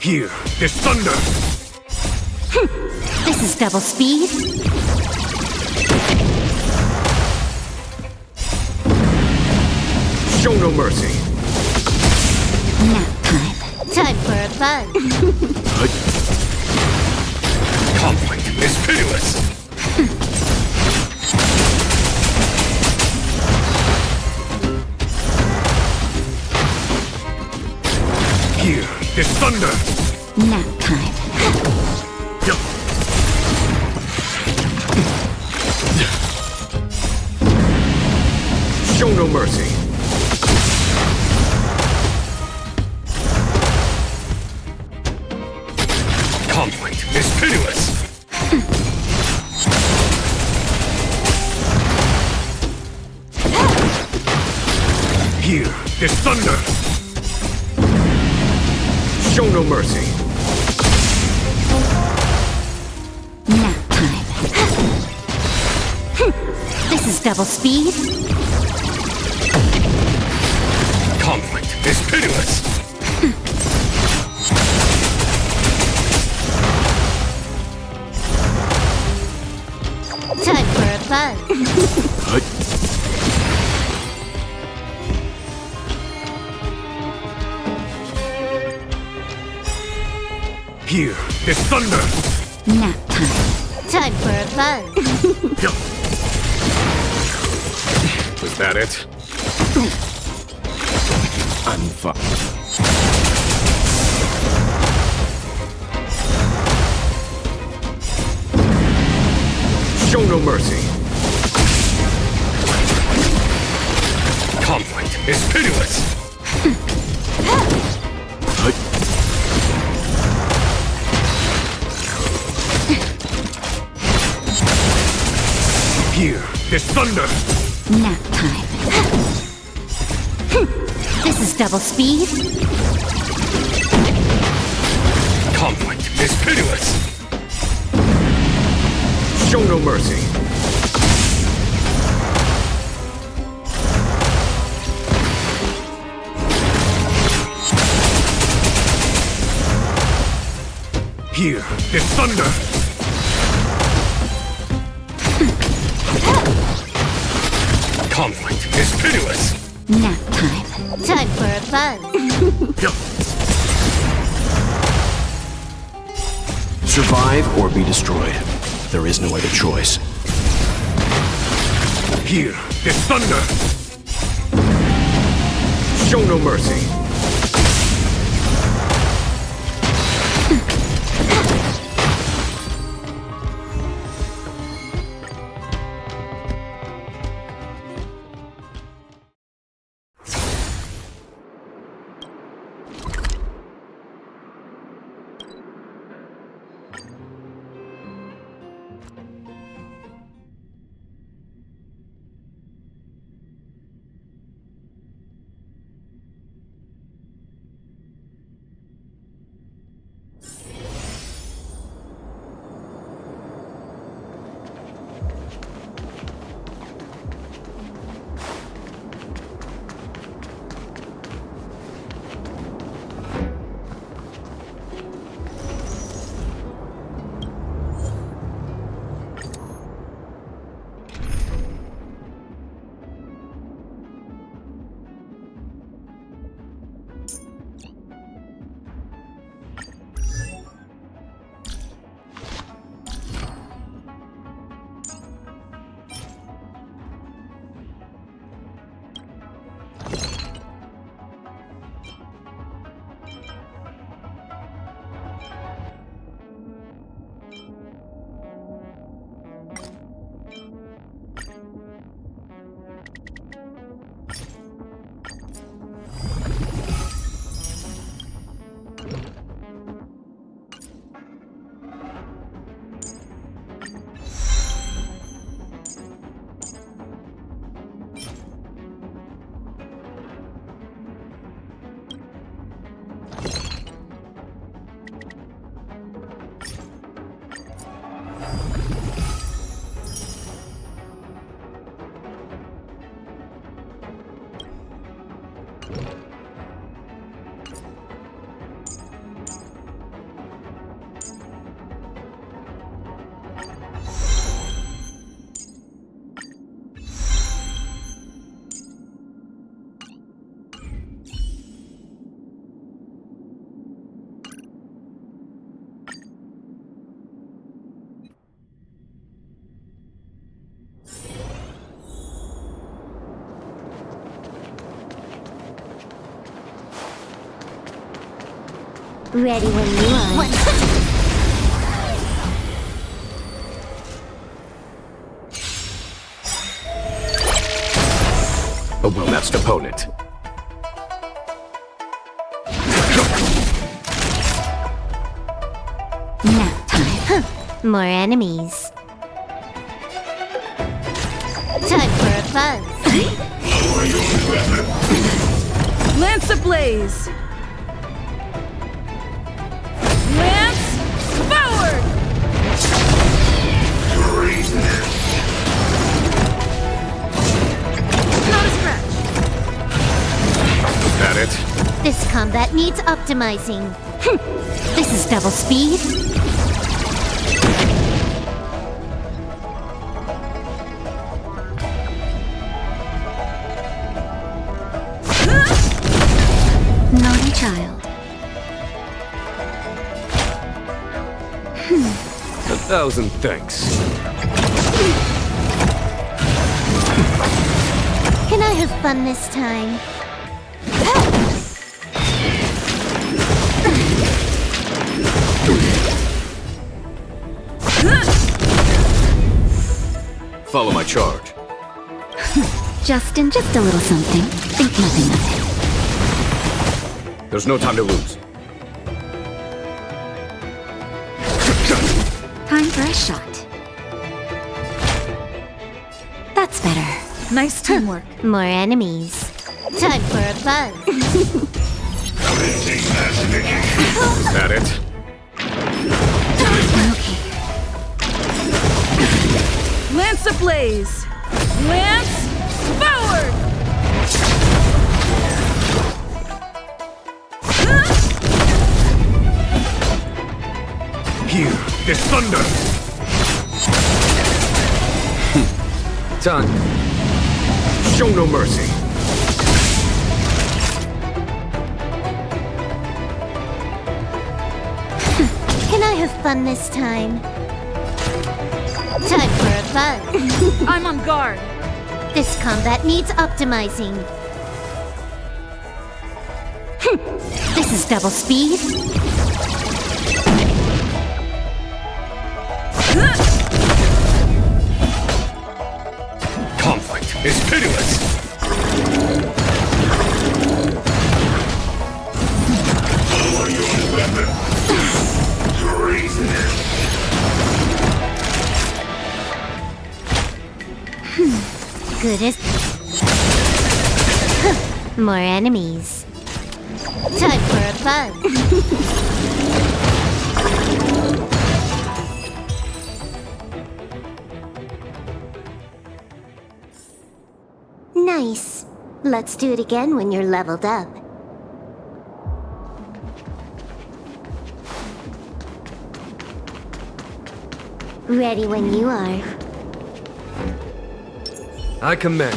Here, there's thunder! This is double speed. Show no mercy! Nap time. Time for a buzz. Conflict is pitiless! Here, there's thunder! Nap time. Show no mercy! Conflict is pitiless! Here, there's thunder! Show no mercy! Nap time. This is double speed. Conflict is pitiless! Time for a buzz. Here, there's thunder! Nap time. Time for a buzz. Was that it? I'm fine. Show no mercy! Conflict is pitiless! Here, there's thunder! Nap time. This is double speed. Conflict is pitiless! Show no mercy! Here, there's thunder! Conflict is pitiless! Nap time. Time for a buzz. Survive or be destroyed. There is no other choice. Here, there's thunder! Show no mercy! Ready when you are. What? A well-matched opponent. Nap time. More enemies. Time for a buzz. Lance ablaze! Lance forward! Not a scratch. Is that it? This combat needs optimizing. This is double speed. Naughty child. 1,000 thanks. Can I have fun this time? Follow my charge. Justin, just a little something. Think nothing of it. There's no time to lose. Time for a shot. That's better. Nice teamwork. More enemies. Time for a buzz. Is that it? Okay. Lance ablaze! Lance forward! Here, the thunder! Time. Show no mercy! Can I have fun this time? Time for a buzz. I'm on guard. This combat needs optimizing. This is double speed. Conflict is pitiless! Good as... More enemies. Time for a buzz. Nice. Let's do it again when you're leveled up. Ready when you are. I command.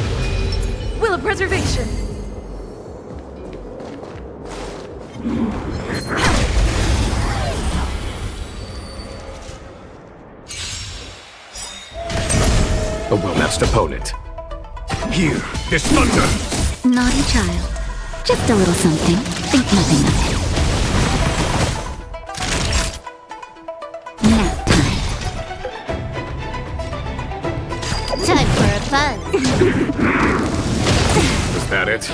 Will of preservation. A well-matched opponent. Here, the thunder! Naughty child. Just a little something. Think nothing of it. Nap time. Time for a buzz. Is that it?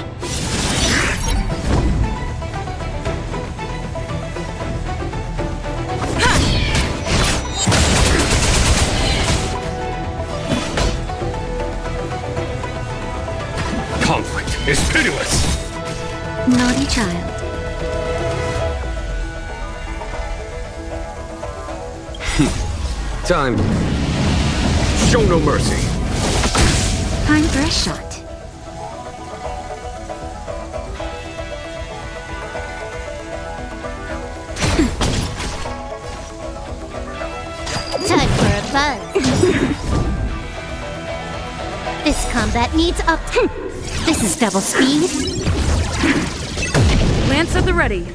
Conflict is pitiless! Naughty child. Time. Show no mercy! Time for a shot. Time for a buzz. This combat needs up. This is double speed. Lance at the ready.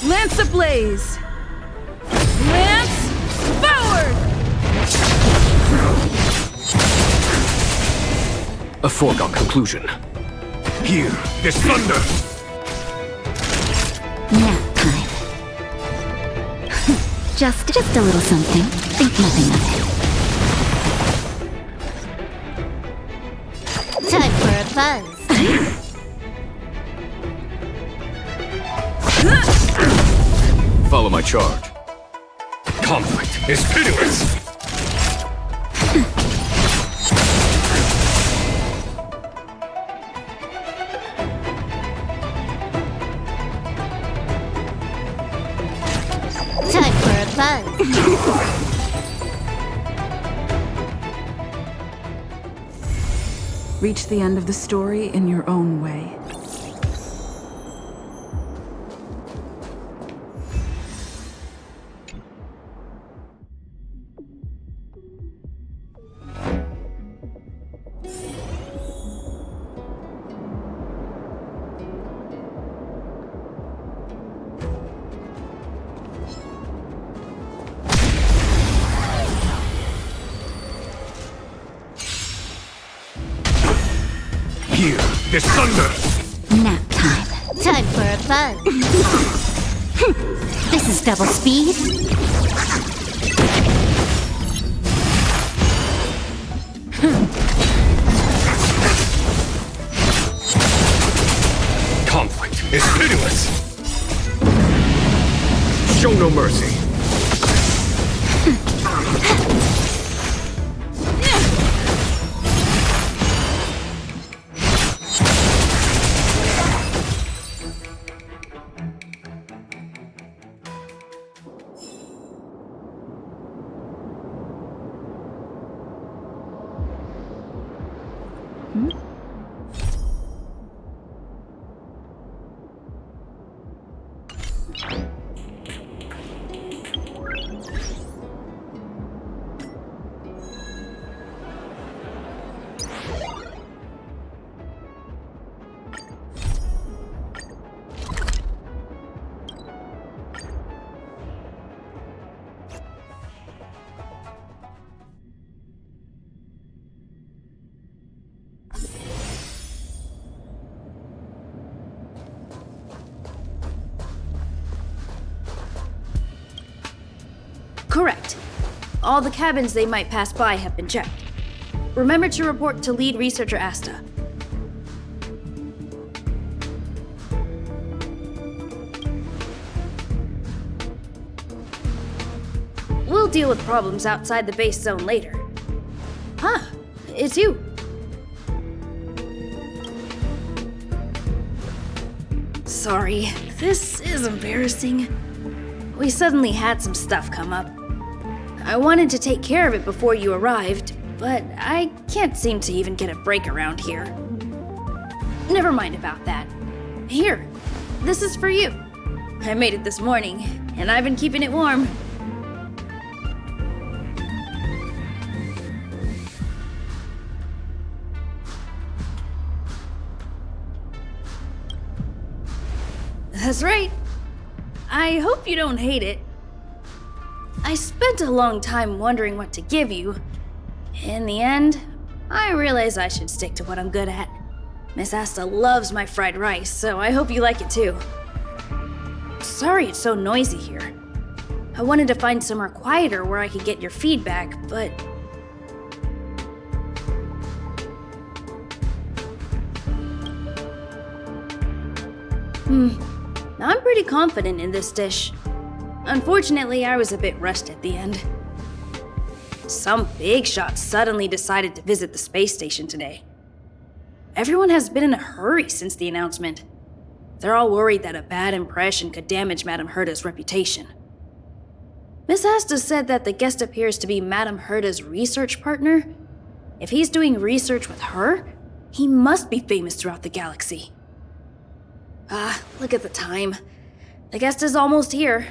Lance ablaze! Lance forward! A foregone conclusion. Here, the thunder! Nap time. Just a little something. Think nothing of it. Time for a buzz. Follow my charge. Conflict is pitiless! Time for a buzz. Reach the end of the story in your own way. Here, this thunder! Nap time. Time for a buzz. This is double speed. Conflict is pitiless! Show no mercy! Correct. All the cabins they might pass by have been checked. Remember to report to lead researcher Asta. We'll deal with problems outside the base zone later. Huh, it's you. Sorry, this is embarrassing. We suddenly had some stuff come up. I wanted to take care of it before you arrived, but I can't seem to even get a break around here. Never mind about that. Here, this is for you. I made it this morning, and I've been keeping it warm. That's right. I hope you don't hate it. I spent a long time wondering what to give you. In the end, I realized I should stick to what I'm good at. Miss Asta loves my fried rice, so I hope you like it too. Sorry it's so noisy here. I wanted to find somewhere quieter where I could get your feedback, but... I'm pretty confident in this dish. Unfortunately, I was a bit rushed at the end. Some big shot suddenly decided to visit the space station today. Everyone has been in a hurry since the announcement. They're all worried that a bad impression could damage Madame Herda's reputation. Miss Asta said that the guest appears to be Madame Herda's research partner. If he's doing research with her, he must be famous throughout the galaxy. Look at the time. The guest is almost here.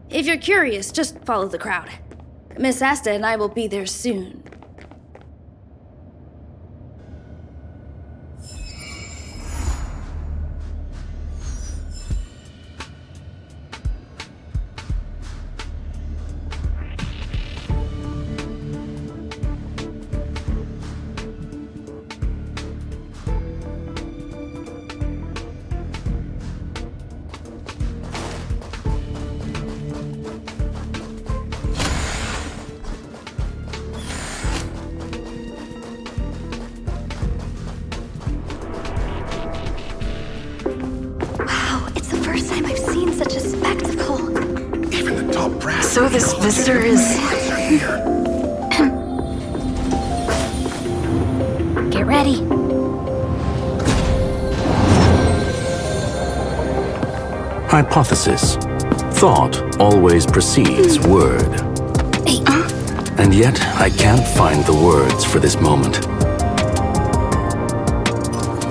If you're curious, just follow the crowd. Miss Asta and I will be there soon. first time I've seen such a spectacle. Even the top brass. So this visitor is... Get ready. Hypothesis. Thought always precedes word. Hey, And yet, I can't find the words for this moment.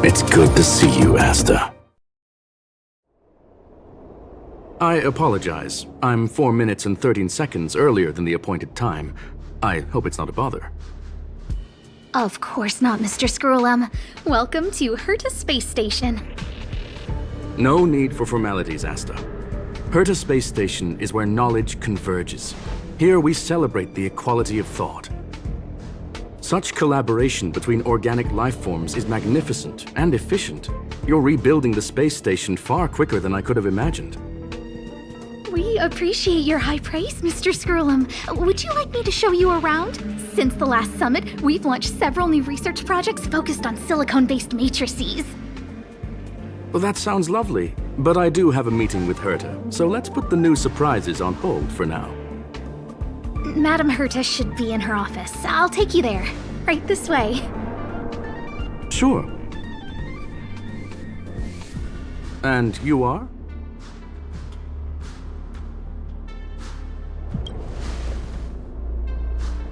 It's good to see you, Asta. I apologize. I'm 4 minutes and 13 seconds earlier than the appointed time. I hope it's not a bother. of course not, Mr. Scrollum. Welcome to Herta Space Station. No need for formalities, Asta. Herta Space Station is where knowledge converges. Here we celebrate the equality of thought. Such collaboration between organic life forms is magnificent and efficient. You're rebuilding the space station far quicker than I could have imagined. We appreciate your high praise, Mr. Scrollum. Would you like me to show you around? Since the last summit, we've launched several new research projects focused on silicone-based matrices. Well, that sounds lovely, but I do have a meeting with Herta, so let's put the new surprises on hold for now. Madam Herta should be in her office. I'll take you there. Right this way. Sure. And you are?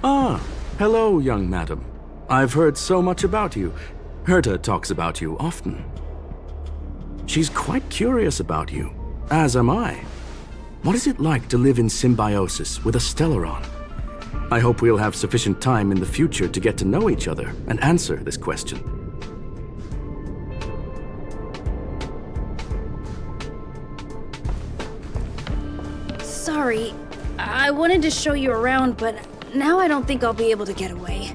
Ah, hello, young madam. I've heard so much about you. Herta talks about you often. She's quite curious about you, as am I. What is it like to live in symbiosis with a Stellaron? I hope we'll have sufficient time in the future to get to know each other and answer this question. Sorry, I wanted to show you around, but now I don't think I'll be able to get away.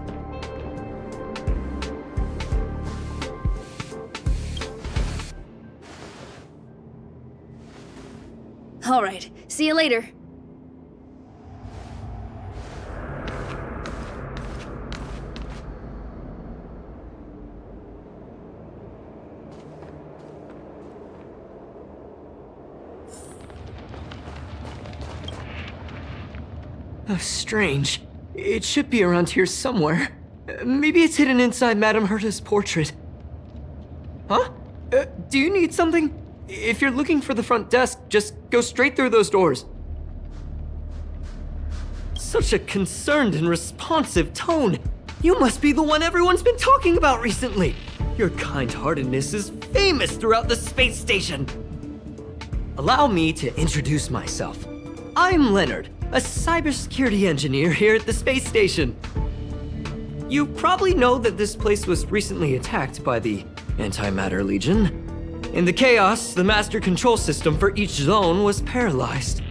All right, see you later. Oh, strange. It should be around here somewhere. Maybe it's hidden inside Madame Herta's portrait. Huh? Do you need something? If you're looking for the front desk, just go straight through those doors. Such a concerned and responsive tone. You must be the one everyone's been talking about recently. Your kind-heartedness is famous throughout the space station. Allow me to introduce myself. I'm Leonard, a cybersecurity engineer here at the space station. You probably know that this place was recently attacked by the Antimatter Legion. In the chaos, the master control system for each zone was paralyzed.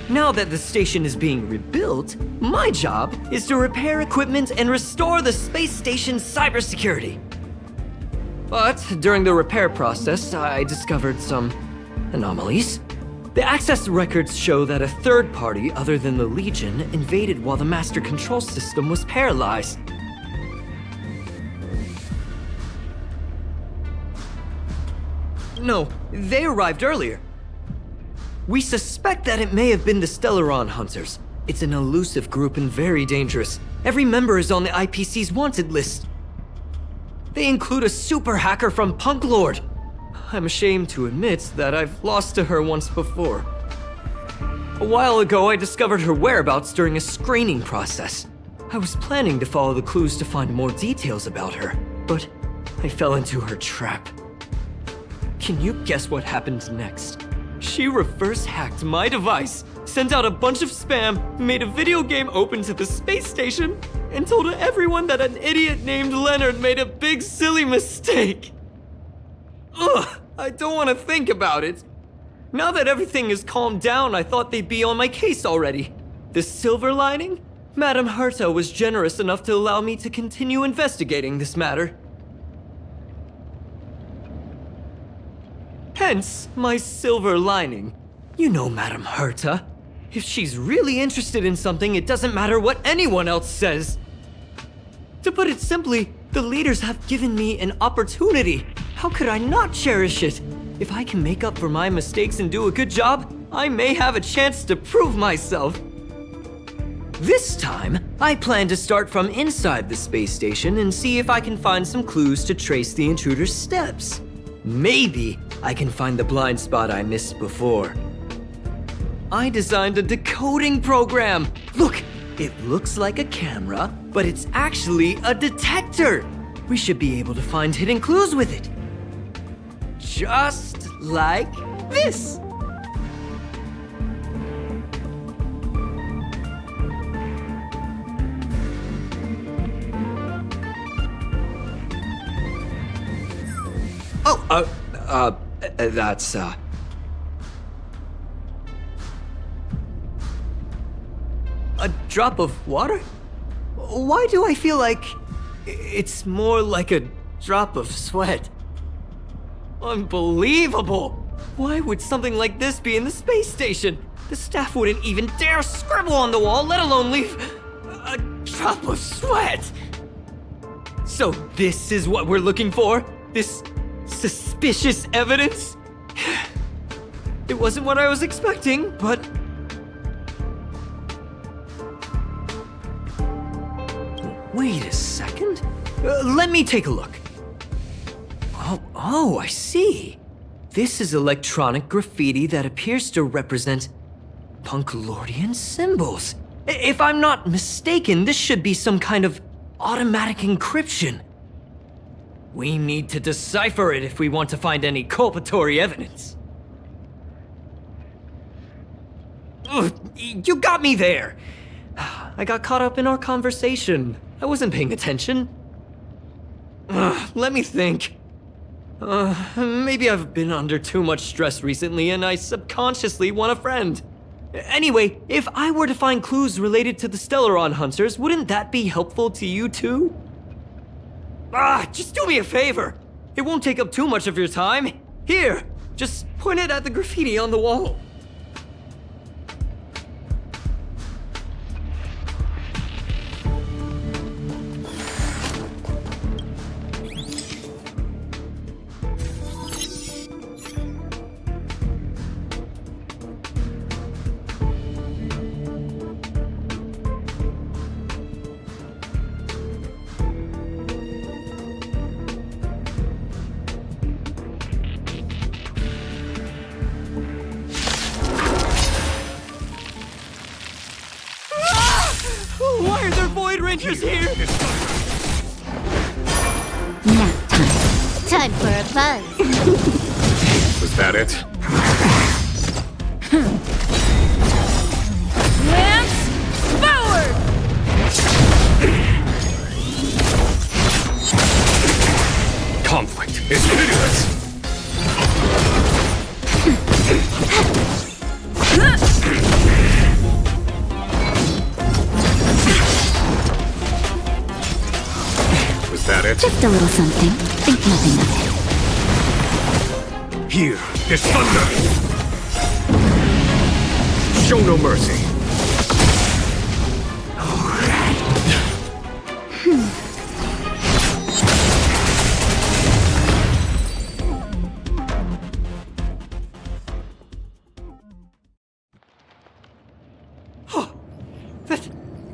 Now that the station is being rebuilt, my job is to repair equipment and restore the space station's cybersecurity. But during the repair process, I discovered some anomalies. The access records show that a third party other than the Legion invaded while the master control system was paralyzed. No, they arrived earlier. We suspect that it may have been the Stellaron Hunters. It's an elusive group and very dangerous. Every member is on the IPC's wanted list. They include a super hacker from Punk Lord. I'm ashamed to admit that I've lost to her once before. A while ago, I discovered her whereabouts during a screening process. I was planning to follow the clues to find more details about her, but I fell into her trap. Can you guess what happened next? She reverse hacked my device, sent out a bunch of spam, made a video game open to the space station, and told everyone that an idiot named Leonard made a big silly mistake. Ugh, I don't want to think about it. Now that everything is calmed down, I thought they'd be on my case already. The silver lining? Madame Herta was generous enough to allow me to continue investigating this matter. Hence, my silver lining. You know Madame Herta. If she's really interested in something, it doesn't matter what anyone else says. To put it simply, the leaders have given me an opportunity. How could I not cherish it? If I can make up for my mistakes and do a good job, I may have a chance to prove myself. This time, I plan to start from inside the space station and see if I can find some clues to trace the intruder's steps. Maybe I can find the blind spot I missed before. I designed a decoding program. Look, it looks like a camera, but it's actually a detector. We should be able to find hidden clues with it. Just like this. Oh, that's, a drop of water? Why do I feel like it's more like a drop of sweat? Unbelievable! Why would something like this be in the space station? The staff wouldn't even dare scribble on the wall, let alone leave a drop of sweat! So this is what we're looking for? This suspicious evidence? It wasn't what I was expecting, but... Wait a second. Let me take a look. Oh, I see. This is electronic graffiti that appears to represent Punklordian symbols. If I'm not mistaken, this should be some kind of automatic encryption. We need to decipher it if we want to find any culpatory evidence. Ugh, you got me there! I got caught up in our conversation. I wasn't paying attention. Let me think. Maybe I've been under too much stress recently and I subconsciously want a friend. Anyway, if I were to find clues related to the Stellaron Hunters, wouldn't that be helpful to you too? Just do me a favor. It won't take up too much of your time. Here, just point it at the graffiti on the wall. Why are there Void Rangers here? Nap time. Time for a buzz. Was that it? Lance forward! Conflict is pitiless. Was that it? Just a little something. Think nothing of it. Here is thunder. Show no mercy.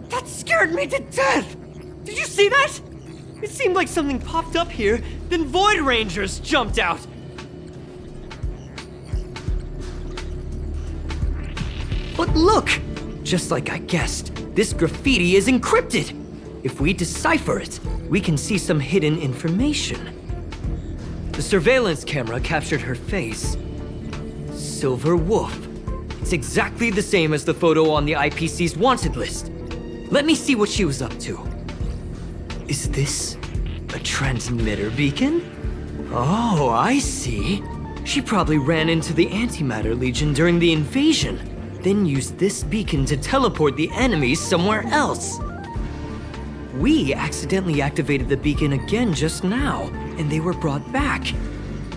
That scared me to death! Did you see that? It seemed like something popped up here, then Void Rangers jumped out. But look! Just like I guessed, this graffiti is encrypted. If we decipher it, we can see some hidden information. The surveillance camera captured her face. Silverwolf. It's exactly the same as the photo on the IPC's wanted list. Let me see what she was up to. Is this a transmitter beacon? Oh, I see. She probably ran into the Antimatter Legion during the invasion, then used this beacon to teleport the enemies somewhere else. We accidentally activated the beacon again just now, and they were brought back.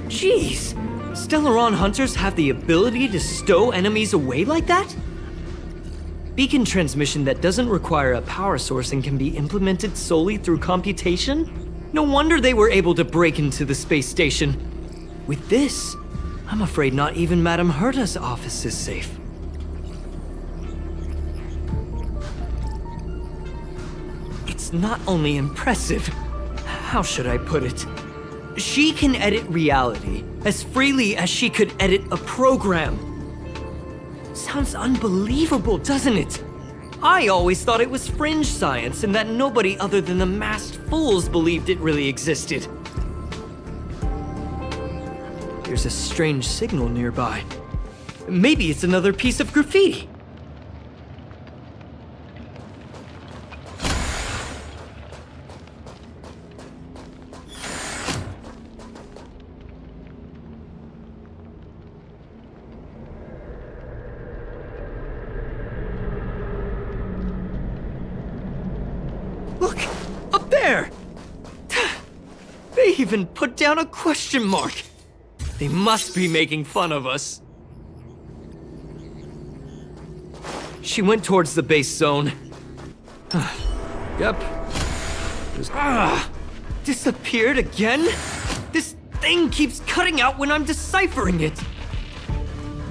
Jeez, Stellaron Hunters have the ability to stow enemies away like that? Beacon transmission that doesn't require a power source and can be implemented solely through computation? No wonder they were able to break into the space station. With this, I'm afraid not even Madame Herta's office is safe. It's not only impressive, how should I put it? She can edit reality as freely as she could edit a program. Sounds unbelievable, doesn't it? I always thought it was fringe science and that nobody other than the masked fools believed it really existed. There's a strange signal nearby. Maybe it's another piece of graffiti. Look, up there! They even put down a question mark. They must be making fun of us. She went towards the base zone. Yep. Disappeared again? This thing keeps cutting out when I'm deciphering it.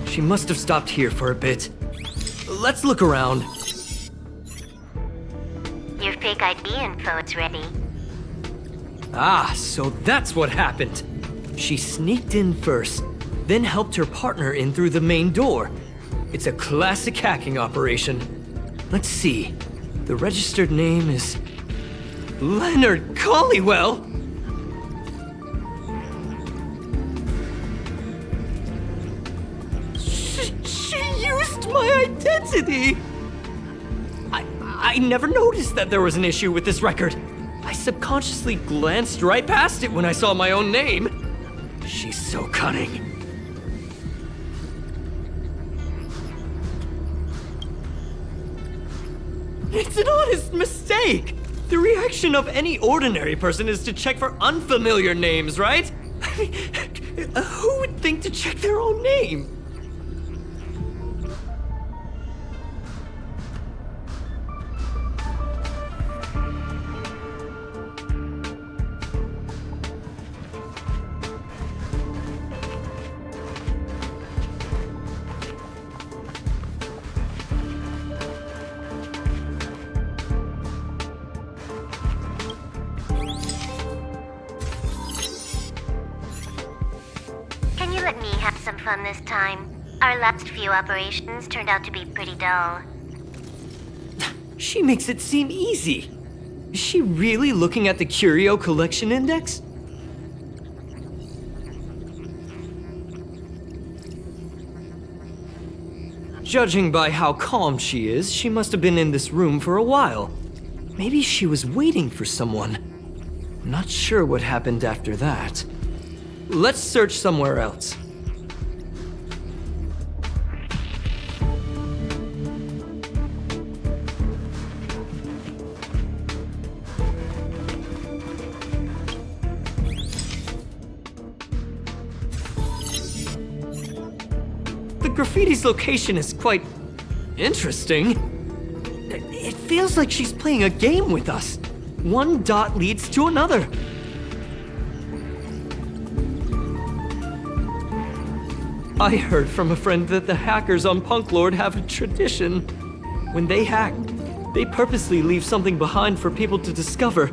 She must have stopped here for a bit. Let's look around. Your fake ID info is ready. Ah, so that's what happened. She sneaked in first, then helped her partner in through the main door. It's a classic hacking operation. Let's see. The registered name is Leonard Collywell. She used my identity. I never noticed that there was an issue with this record. I subconsciously glanced right past it when I saw my own name. She's so cunning. It's an honest mistake! The reaction of any ordinary person is to check for unfamiliar names, right? Who would think to check their own name? Let me have some fun this time. Our last few operations turned out to be pretty dull. She makes it seem easy. Is she really looking at the Curio Collection Index? Judging by how calm she is, she must have been in this room for a while. Maybe she was waiting for someone. I'm not sure what happened after that. Let's search somewhere else. The graffiti's location is quite interesting. It feels like she's playing a game with us. One dot leads to another. I heard from a friend that the hackers on Punk Lord have a tradition. When they hack, they purposely leave something behind for people to discover,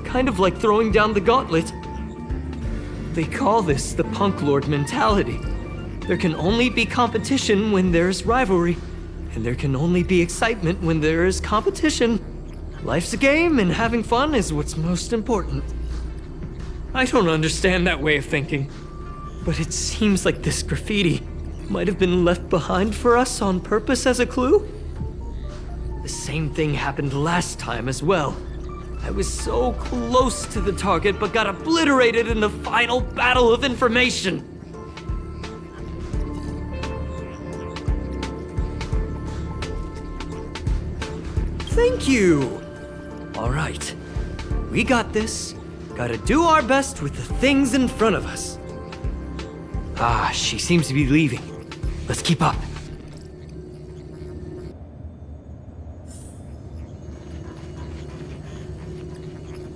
kind of like throwing down the gauntlet. They call this the Punk Lord mentality. There can only be competition when there's rivalry, and there can only be excitement when there is competition. Life's a game, and having fun is what's most important. I don't understand that way of thinking. But it seems like this graffiti might have been left behind for us on purpose as a clue. The same thing happened last time as well. I was so close to the target but got obliterated in the final battle of information. Thank you! Alright, we got this. Gotta do our best with the things in front of us. Ah, she seems to be leaving. Let's keep up.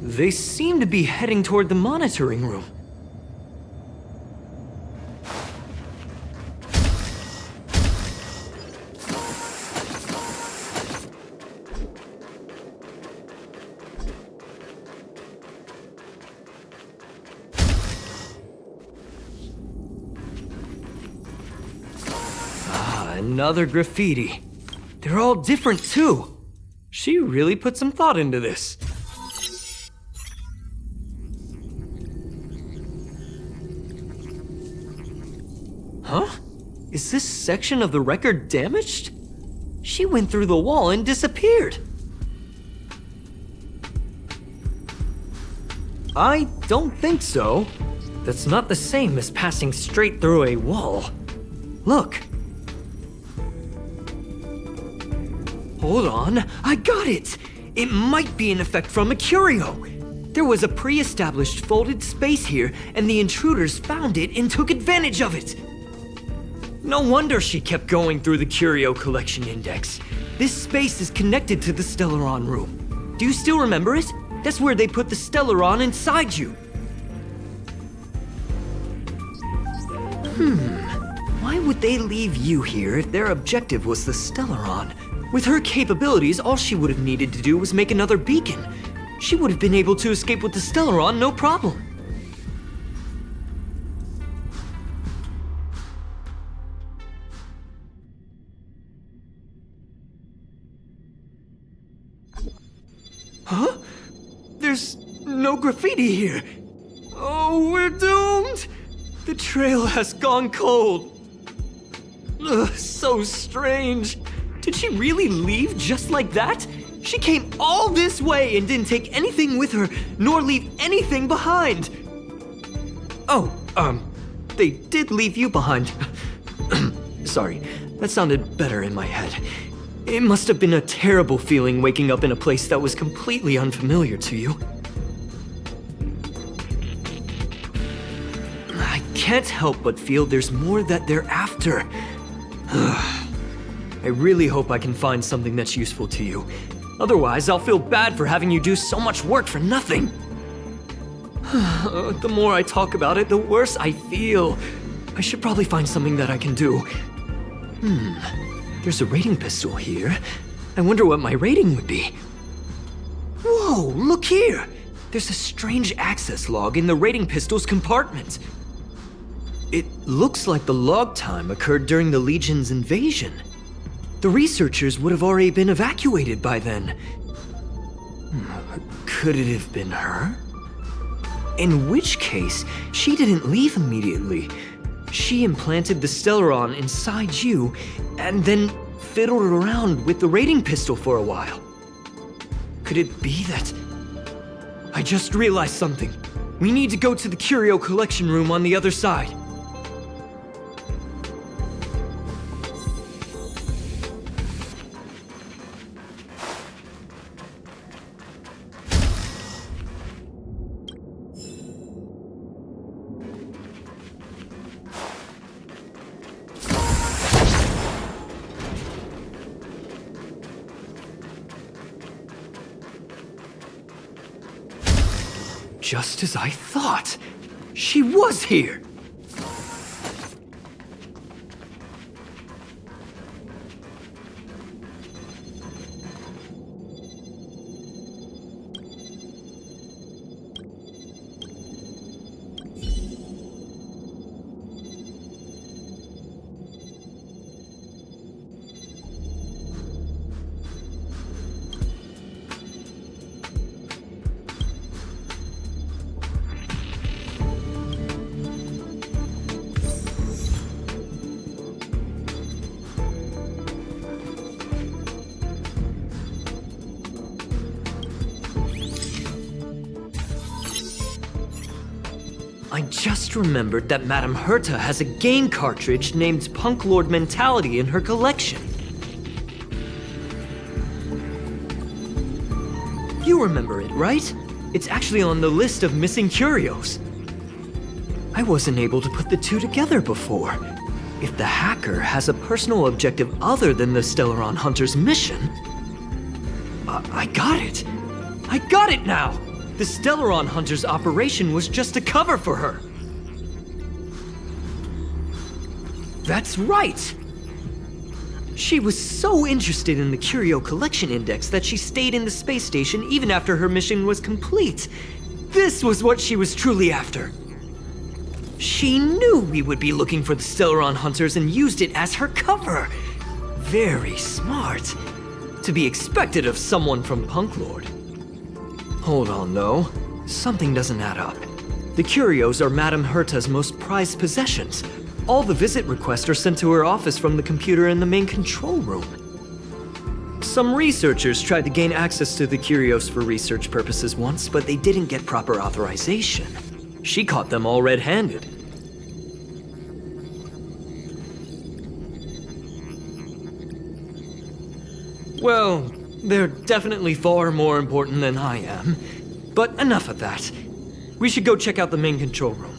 They seem to be heading toward the monitoring room. another graffiti. They're all different too. She really put some thought into this. Huh? Is this section of the record damaged? She went through the wall and disappeared. I don't think so. That's not the same as passing straight through a wall. Look. Hold on, I got it! It might be an effect from a curio. There was a pre-established folded space here, and the intruders found it and took advantage of it. No wonder she kept going through the curio collection index. This space is connected to the Stellaron room. Do you still remember it? That's where they put the Stellaron inside you. Why would they leave you here if their objective was the Stellaron? With her capabilities, all she would have needed to do was make another beacon. She would have been able to escape with the Stellaron, no problem. Huh? There's no graffiti here. Oh, we're doomed! The trail has gone cold. Ugh, so strange. Did she really leave just like that? She came all this way and didn't take anything with her, nor leave anything behind. Oh, they did leave you behind. Sorry, that sounded better in my head. It must have been a terrible feeling waking up in a place that was completely unfamiliar to you. I can't help but feel there's more that they're after. I really hope I can find something that's useful to you. Otherwise, I'll feel bad for having you do so much work for nothing. The more I talk about it, the worse I feel. I should probably find something that I can do. There's a rating pistol here. I wonder what my rating would be. Whoa, look here! There's a strange access log in the rating pistol's compartment. It looks like the log time occurred during the Legion's invasion. The researchers would have already been evacuated by then. Could it have been her? In which case, she didn't leave immediately. She implanted the Stellaron inside you, and then fiddled around with the rating pistol for a while. Could it be that... I just realized something. We need to go to the curio collection room on the other side. Just as I thought. She was here! I just remembered that Madame Herta has a game cartridge named Punk Lord Mentality in her collection. You remember it, right? It's actually on the list of missing curios. I wasn't able to put the two together before. If the hacker has a personal objective other than the Stellaron Hunter's mission... I got it! I got it now! The Stellaron Hunter's operation was just a cover for her. That's right! She was so interested in the Curio Collection Index that she stayed in the space station even after her mission was complete. This was what she was truly after. She knew we would be looking for the Stellaron Hunters and used it as her cover. Very smart. To be expected of someone from Punk Lord. Hold on, though. Something doesn't add up. The curios are Madame Herta's most prized possessions. All the visit requests are sent to her office from the computer in the main control room. Some researchers tried to gain access to the curios for research purposes once, but they didn't get proper authorization. She caught them all red-handed. Well, they're definitely far more important than I am. But enough of that. We should go check out the main control room.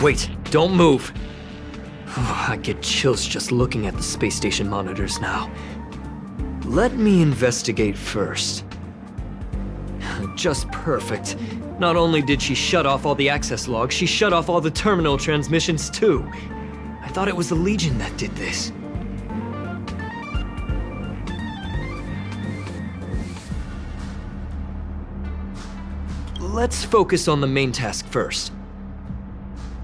Wait, don't move. I get chills just looking at the space station monitors now. Let me investigate first. Just perfect. Not only did she shut off all the access logs, she shut off all the terminal transmissions too. I thought it was the Legion that did this. Let's focus on the main task first.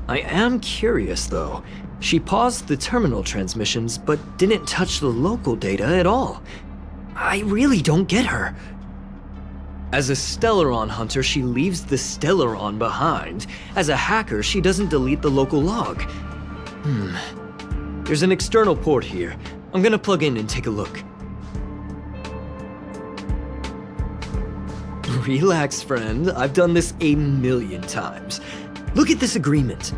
I am curious, though. She paused the terminal transmissions, but didn't touch the local data at all. I really don't get her. As a Stellaron hunter, she leaves the Stellaron behind. As a hacker, she doesn't delete the local log. There's an external port here. I'm gonna plug in and take a look. Relax, friend. I've done this a million times. Look at this agreement.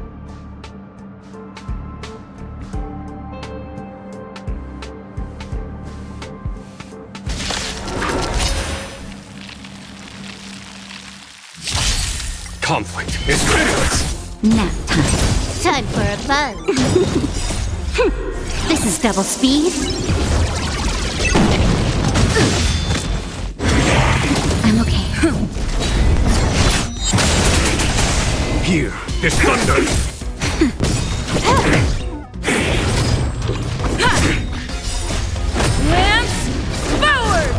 Conflict is pitiless! Nap time. Time for a buzz. This is double speed. I'm okay. Here is thunder! Lance forward!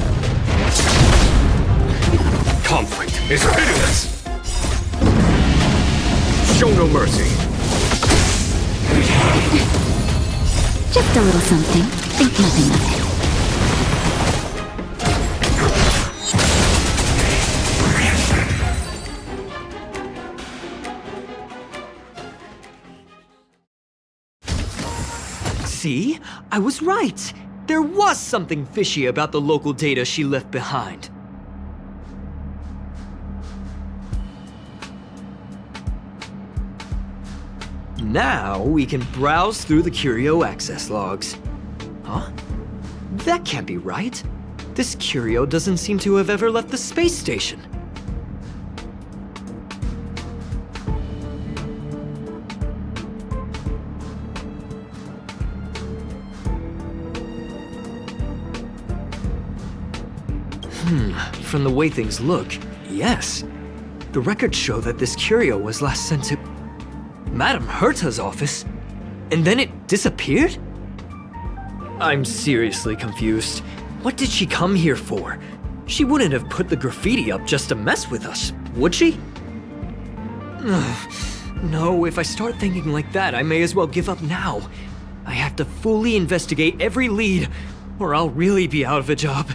Conflict is pitiless! Show no mercy! Just a little something. Think nothing of it. See? I was right! There was something fishy about the local data she left behind. Now we can browse through the curio access logs. Huh? That can't be right. This curio doesn't seem to have ever left the space station. From the way things look, yes. The records show that this curio was last sent to Madame Herta's office, and then it disappeared? I'm seriously confused. What did she come here for? She wouldn't have put the graffiti up just to mess with us, would she? No, if I start thinking like that, I may as well give up now. I have to fully investigate every lead, or I'll really be out of a job.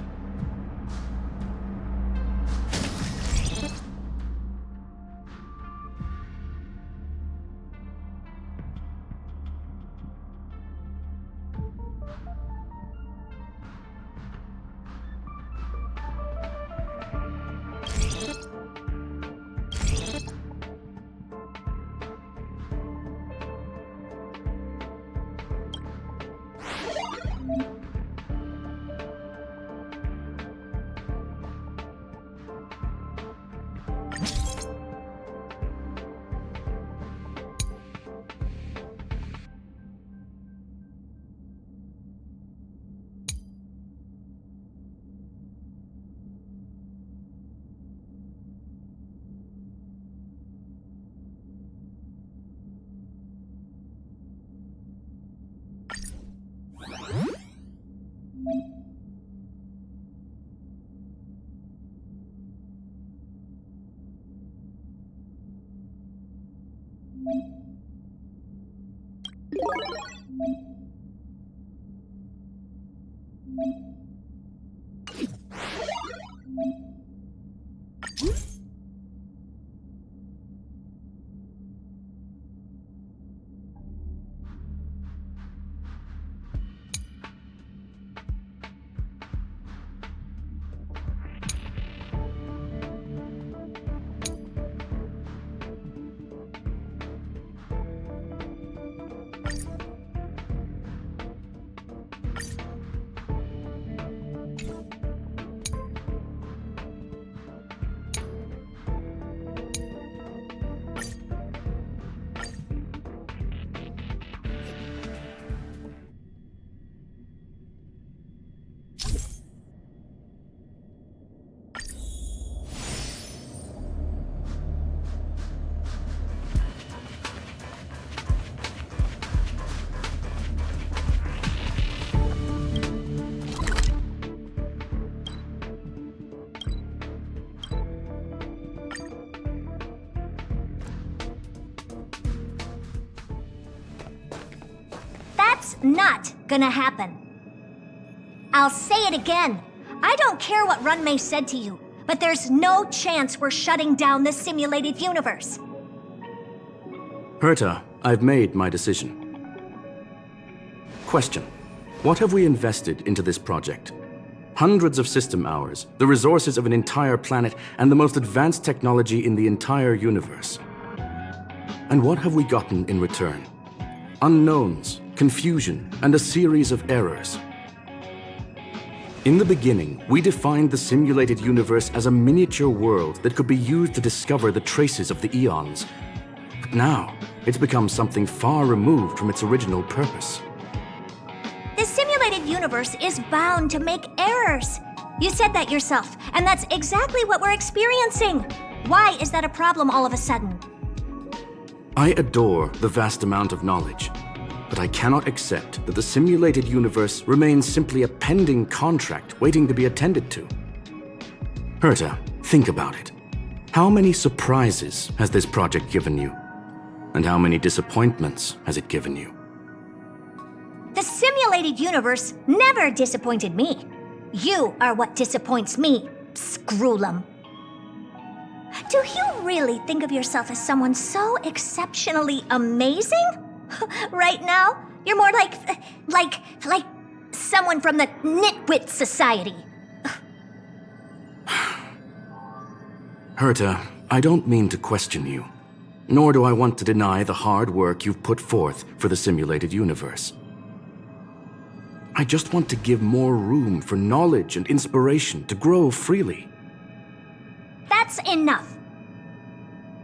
That's not gonna happen. I'll say it again. I don't care what Runmei said to you, but there's no chance we're shutting down the simulated universe. Herta, I've made my decision. Question. What have we invested into this project? Hundreds of system hours, the resources of an entire planet, and the most advanced technology in the entire universe. And what have we gotten in return? Unknowns, confusion, and a series of errors. In the beginning, we defined the simulated universe as a miniature world that could be used to discover the traces of the eons. But now, it's become something far removed from its original purpose. The simulated universe is bound to make errors. You said that yourself, and that's exactly what we're experiencing. Why is that a problem all of a sudden? I adore the vast amount of knowledge, but I cannot accept that the simulated universe remains simply a pending contract waiting to be attended to. Herta, think about it. How many surprises has this project given you? And how many disappointments has it given you? The simulated universe never disappointed me. You are what disappoints me, Scroolum. Do you really think of yourself as someone so exceptionally amazing? Right now, you're more like someone from the Nitwit Society. Herta, I don't mean to question you, nor do I want to deny the hard work you've put forth for the simulated universe. I just want to give more room for knowledge and inspiration to grow freely. That's enough.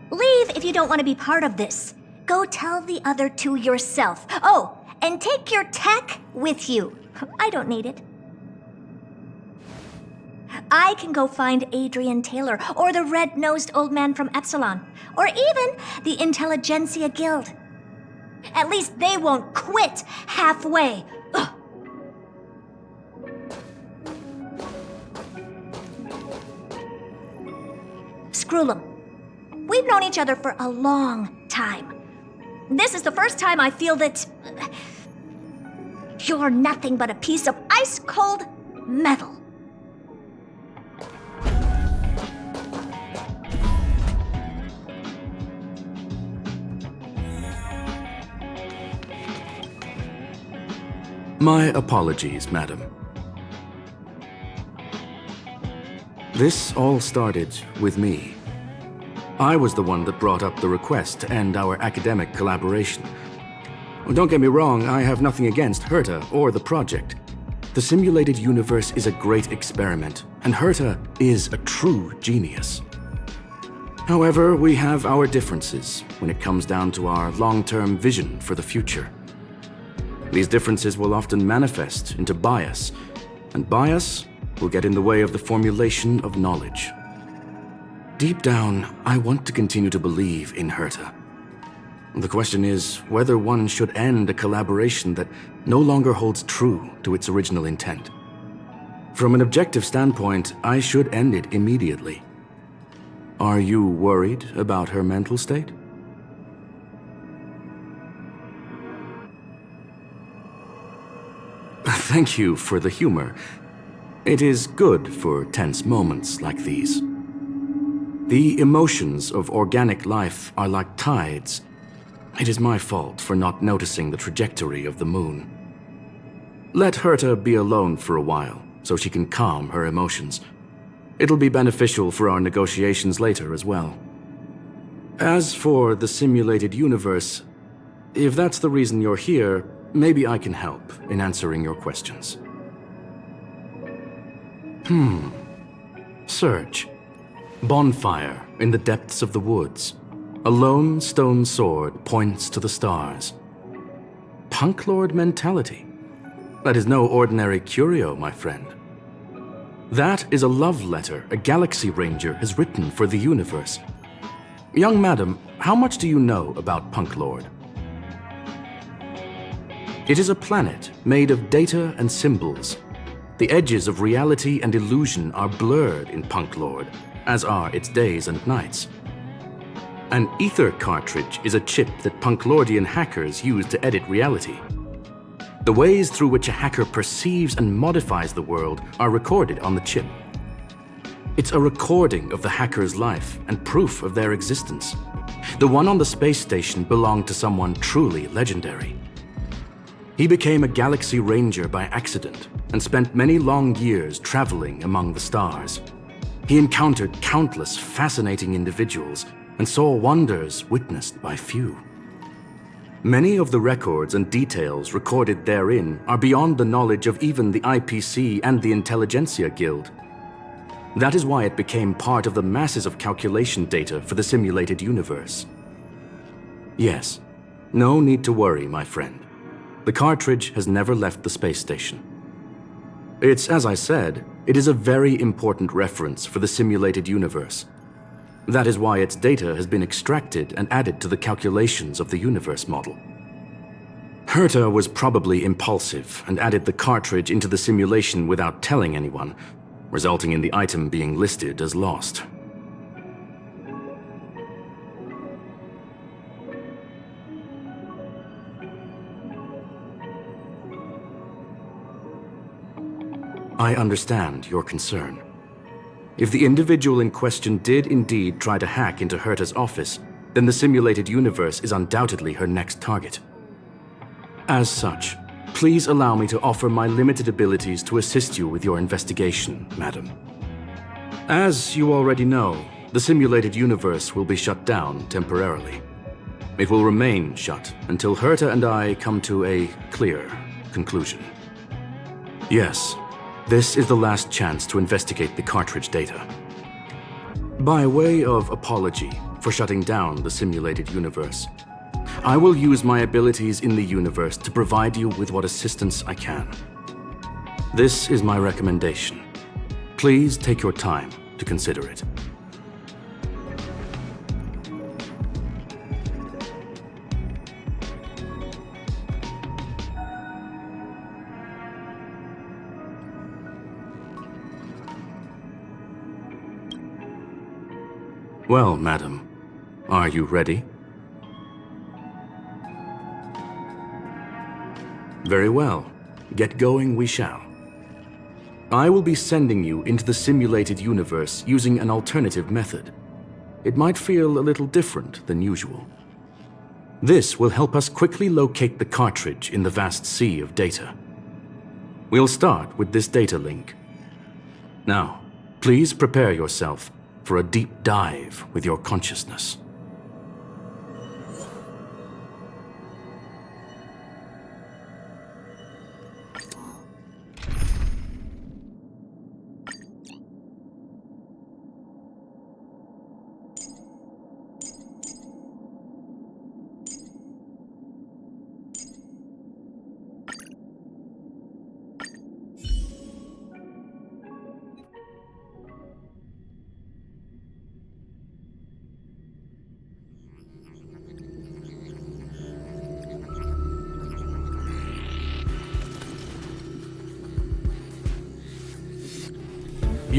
Leave if you don't want to be part of this. Go tell the other two yourself. Oh, and take your tech with you. I don't need it. I can go find Adrian Taylor, or the red-nosed old man from Epsilon, or even the Intelligentsia Guild. At least they won't quit halfway. Ugh. Scroolum, we've known each other for a long time. This is the first time I feel that you're nothing but a piece of ice-cold metal. My apologies, madam. This all started with me. I was the one that brought up the request to end our academic collaboration. Don't get me wrong, I have nothing against Herta or the project. The simulated universe is a great experiment, and Herta is a true genius. However, we have our differences when it comes down to our long-term vision for the future. These differences will often manifest into bias, and bias will get in the way of the formulation of knowledge. Deep down, I want to continue to believe in Herta. The question is whether one should end a collaboration that no longer holds true to its original intent. From an objective standpoint, I should end it immediately. Are you worried about her mental state? Thank you for the humor. It is good for tense moments like these. The emotions of organic life are like tides. It is my fault for not noticing the trajectory of the moon. Let Herta be alone for a while, so she can calm her emotions. It'll be beneficial for our negotiations later as well. As for the simulated universe, if that's the reason you're here, maybe I can help in answering your questions. Search. Bonfire in the depths of the woods. A lone stone sword points to the stars. Punk Lord mentality. That is no ordinary curio, my friend. That is a love letter a Galaxy Ranger has written for the universe. Young madam, how much do you know about Punk Lord? It is a planet made of data and symbols. The edges of reality and illusion are blurred in Punk Lord, as are its days and nights. An ether cartridge is a chip that Punklordian hackers use to edit reality. The ways through which a hacker perceives and modifies the world are recorded on the chip. It's a recording of the hacker's life and proof of their existence. The one on the space station belonged to someone truly legendary. He became a Galaxy Ranger by accident and spent many long years traveling among the stars. He encountered countless fascinating individuals and saw wonders witnessed by few. Many of the records and details recorded therein are beyond the knowledge of even the IPC and the Intelligentsia Guild. That is why it became part of the masses of calculation data for the simulated universe. Yes, no need to worry, my friend. The cartridge has never left the space station. It's, as I said, it is a very important reference for the simulated universe. That is why its data has been extracted and added to the calculations of the universe model. Herta was probably impulsive and added the cartridge into the simulation without telling anyone, resulting in the item being listed as lost. I understand your concern. If the individual in question did indeed try to hack into Herta's office, then the simulated universe is undoubtedly her next target. As such, please allow me to offer my limited abilities to assist you with your investigation, madam. As you already know, the simulated universe will be shut down temporarily. It will remain shut until Herta and I come to a clear conclusion. Yes, this is the last chance to investigate the cartridge data. By way of apology for shutting down the simulated universe, I will use my abilities in the universe to provide you with what assistance I can. This is my recommendation. Please take your time to consider it. Well, madam, are you ready? Very well. Get going we shall. I will be sending you into the simulated universe using an alternative method. It might feel a little different than usual. This will help us quickly locate the cartridge in the vast sea of data. We'll start with this data link. Now, please prepare yourself for a deep dive with your consciousness.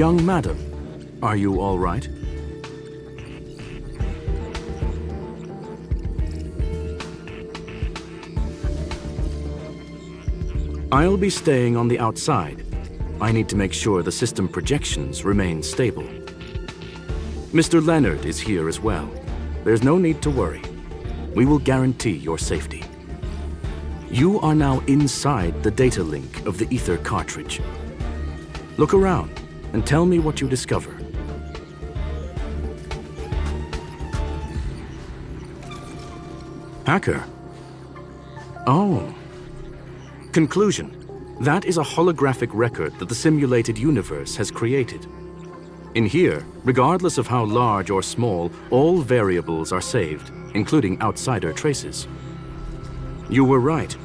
Young madam, are you all right? I'll be staying on the outside. I need to make sure the system projections remain stable. Mr. Leonard is here as well. There's no need to worry. We will guarantee your safety. You are now inside the data link of the Ether cartridge. Look around and tell me what you discover. Hacker? Oh. Conclusion. That is a holographic record that the simulated universe has created. In here, regardless of how large or small, all variables are saved, including outsider traces. You were right.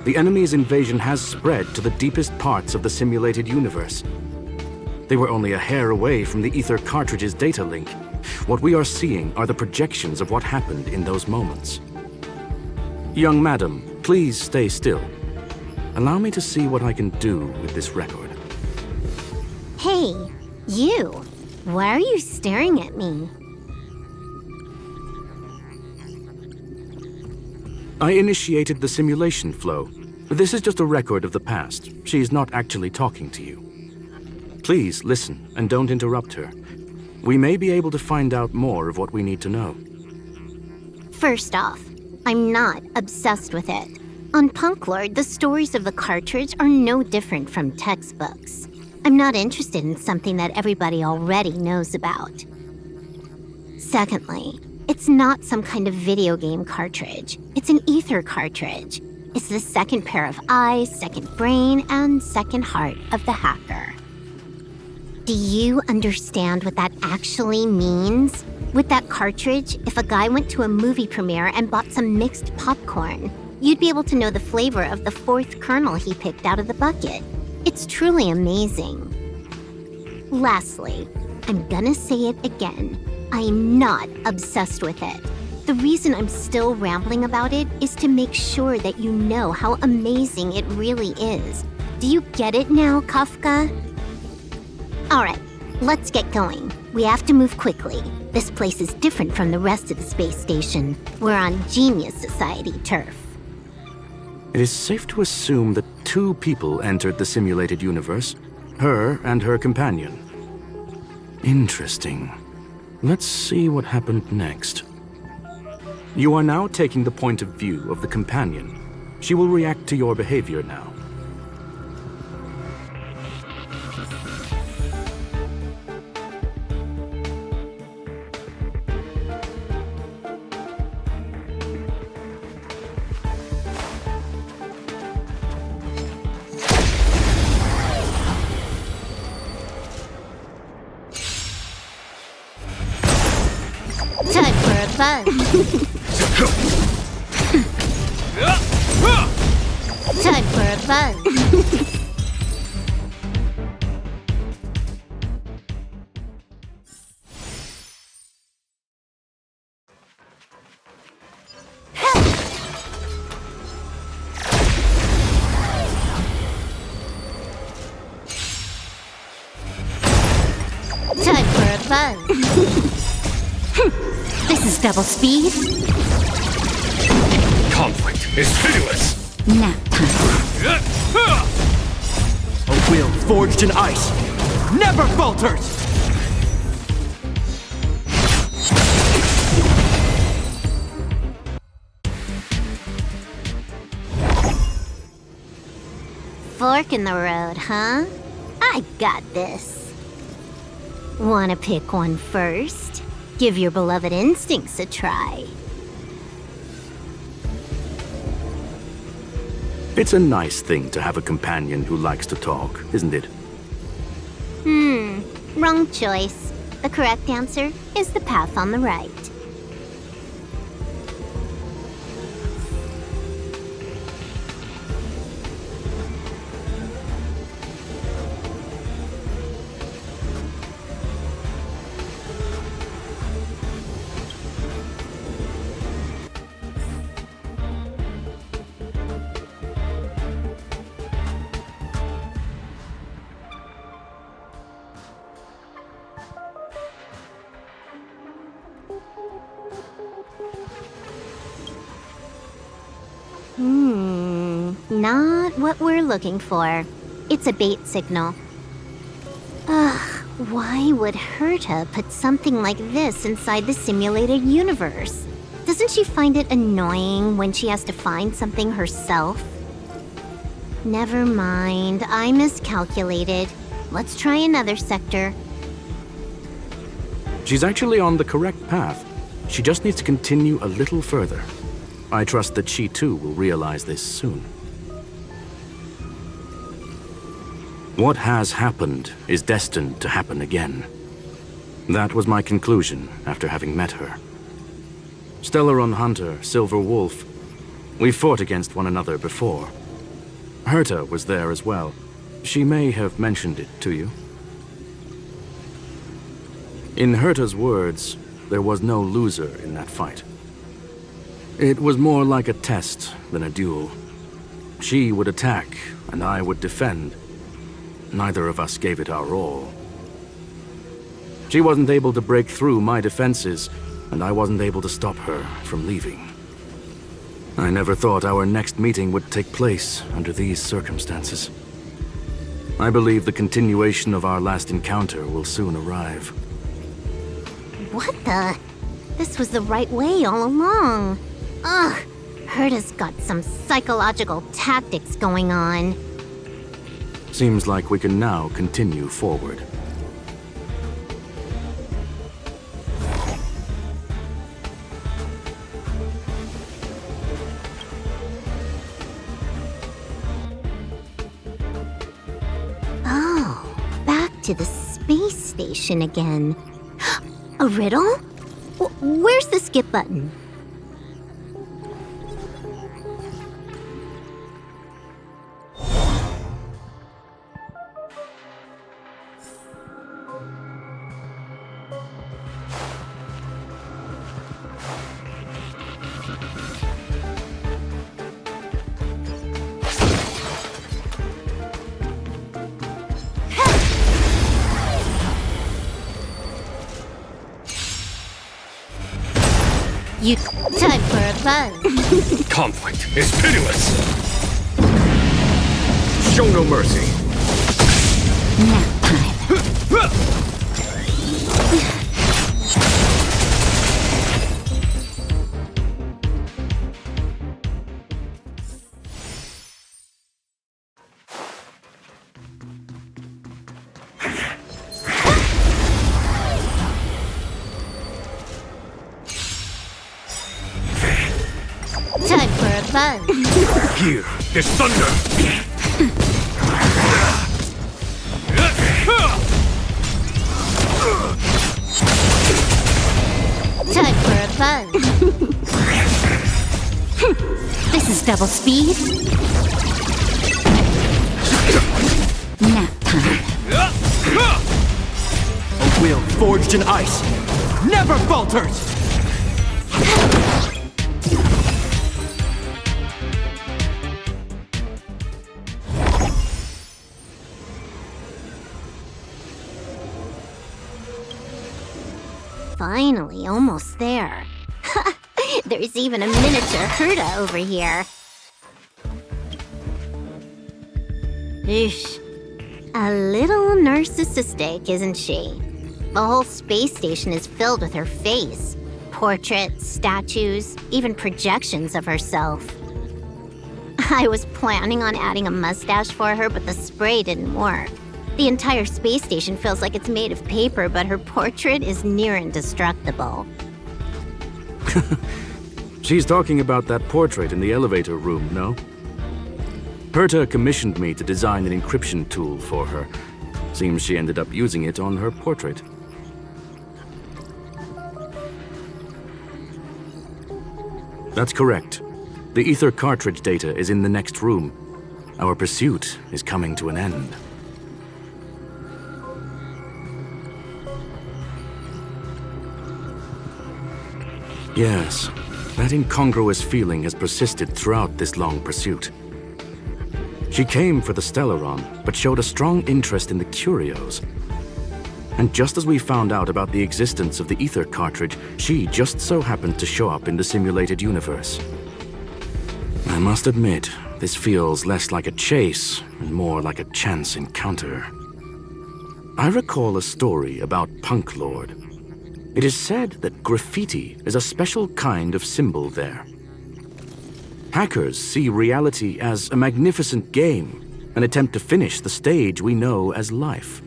The enemy's invasion has spread to the deepest parts of the simulated universe. They were only a hair away from the Ether cartridge's data link. What we are seeing are the projections of what happened in those moments. Young madam, please stay still. Allow me to see what I can do with this record. Hey, you! Why are you staring at me? I initiated the simulation flow. This is just a record of the past. She's not actually talking to you. Please listen and don't interrupt her. We may be able to find out more of what we need to know. First off, I'm not obsessed with it. On Punklord, the stories of the cartridge are no different from textbooks. I'm not interested in something that everybody already knows about. Secondly, it's not some kind of video game cartridge. It's an Ether cartridge. It's the second pair of eyes, second brain, and second heart of the hacker. Do you understand what that actually means? With that cartridge, if a guy went to a movie premiere and bought some mixed popcorn, you'd be able to know the flavor of the fourth kernel he picked out of the bucket. It's truly amazing. Lastly, I'm gonna say it again. I am not obsessed with it. The reason I'm still rambling about it is to make sure that you know how amazing it really is. Do you get it now, Kafka? Alright, let's get going. We have to move quickly. This place is different from the rest of the space station. We're on Genius Society turf. It is safe to assume that two people entered the simulated universe, her and her companion. Interesting. Let's see what happened next. You are now taking the point of view of the companion. She will react to your behavior now. Time for a buzz. Time for a buzz. Time for a buzz. This is double speed. Conflict is pitiless! Nap time. A will forged in ice never falters! Fork in the road, huh? I got this. Wanna pick one first? Give your beloved instincts a try. It's a nice thing to have a companion who likes to talk, isn't it? Wrong choice. The correct answer is the path on the right. Not what we're looking for. It's a bait signal. Ugh, why would Herta put something like this inside the simulated universe? Doesn't she find it annoying when she has to find something herself? Never mind, I miscalculated. Let's try another sector. She's actually on the correct path. She just needs to continue a little further. I trust that she too will realize this soon. What has happened is destined to happen again. That was my conclusion after having met her. Stellaron Hunter, Silverwolf, we fought against one another before. Herta was there as well. She may have mentioned it to you. In Herta's words, there was no loser in that fight. It was more like a test than a duel. She would attack, and I would defend. Neither of us gave it our all. She wasn't able to break through my defenses, and I wasn't able to stop her from leaving. I never thought our next meeting would take place under these circumstances. I believe the continuation of our last encounter will soon arrive. What the? This was the right way all along. Ugh, Herta's got some psychological tactics going on. Seems like we can now continue forward. Oh, back to the space station again. A riddle? Where's the skip button? Time for a buzz. Conflict is pitiless. Show no mercy. Nap time. Time for a buzz. Here is thunder. Time for a buzz. This is double speed. Nap time. A will forged in ice never falters! Finally, almost there. There's even a miniature Herta over here. Eesh. A little narcissistic, isn't she? The whole space station is filled with her face. Portraits, statues, even projections of herself. I was planning on adding a mustache for her, but the spray didn't work. The entire space station feels like it's made of paper, but her portrait is near indestructible. She's talking about that portrait in the elevator room, no? Herta commissioned me to design an encryption tool for her. Seems she ended up using it on her portrait. That's correct. The ether cartridge data is in the next room. Our pursuit is coming to an end. Yes, that incongruous feeling has persisted throughout this long pursuit. She came for the Stellaron, but showed a strong interest in the curios. And just as we found out about the existence of the ether cartridge, she just so happened to show up in the simulated universe. must admit, this feels less like a chase and more like a chance encounter. I recall a story about Punk Lord. It is said that graffiti is a special kind of symbol there. Hackers see reality as a magnificent game and attempt to finish the stage we know as life.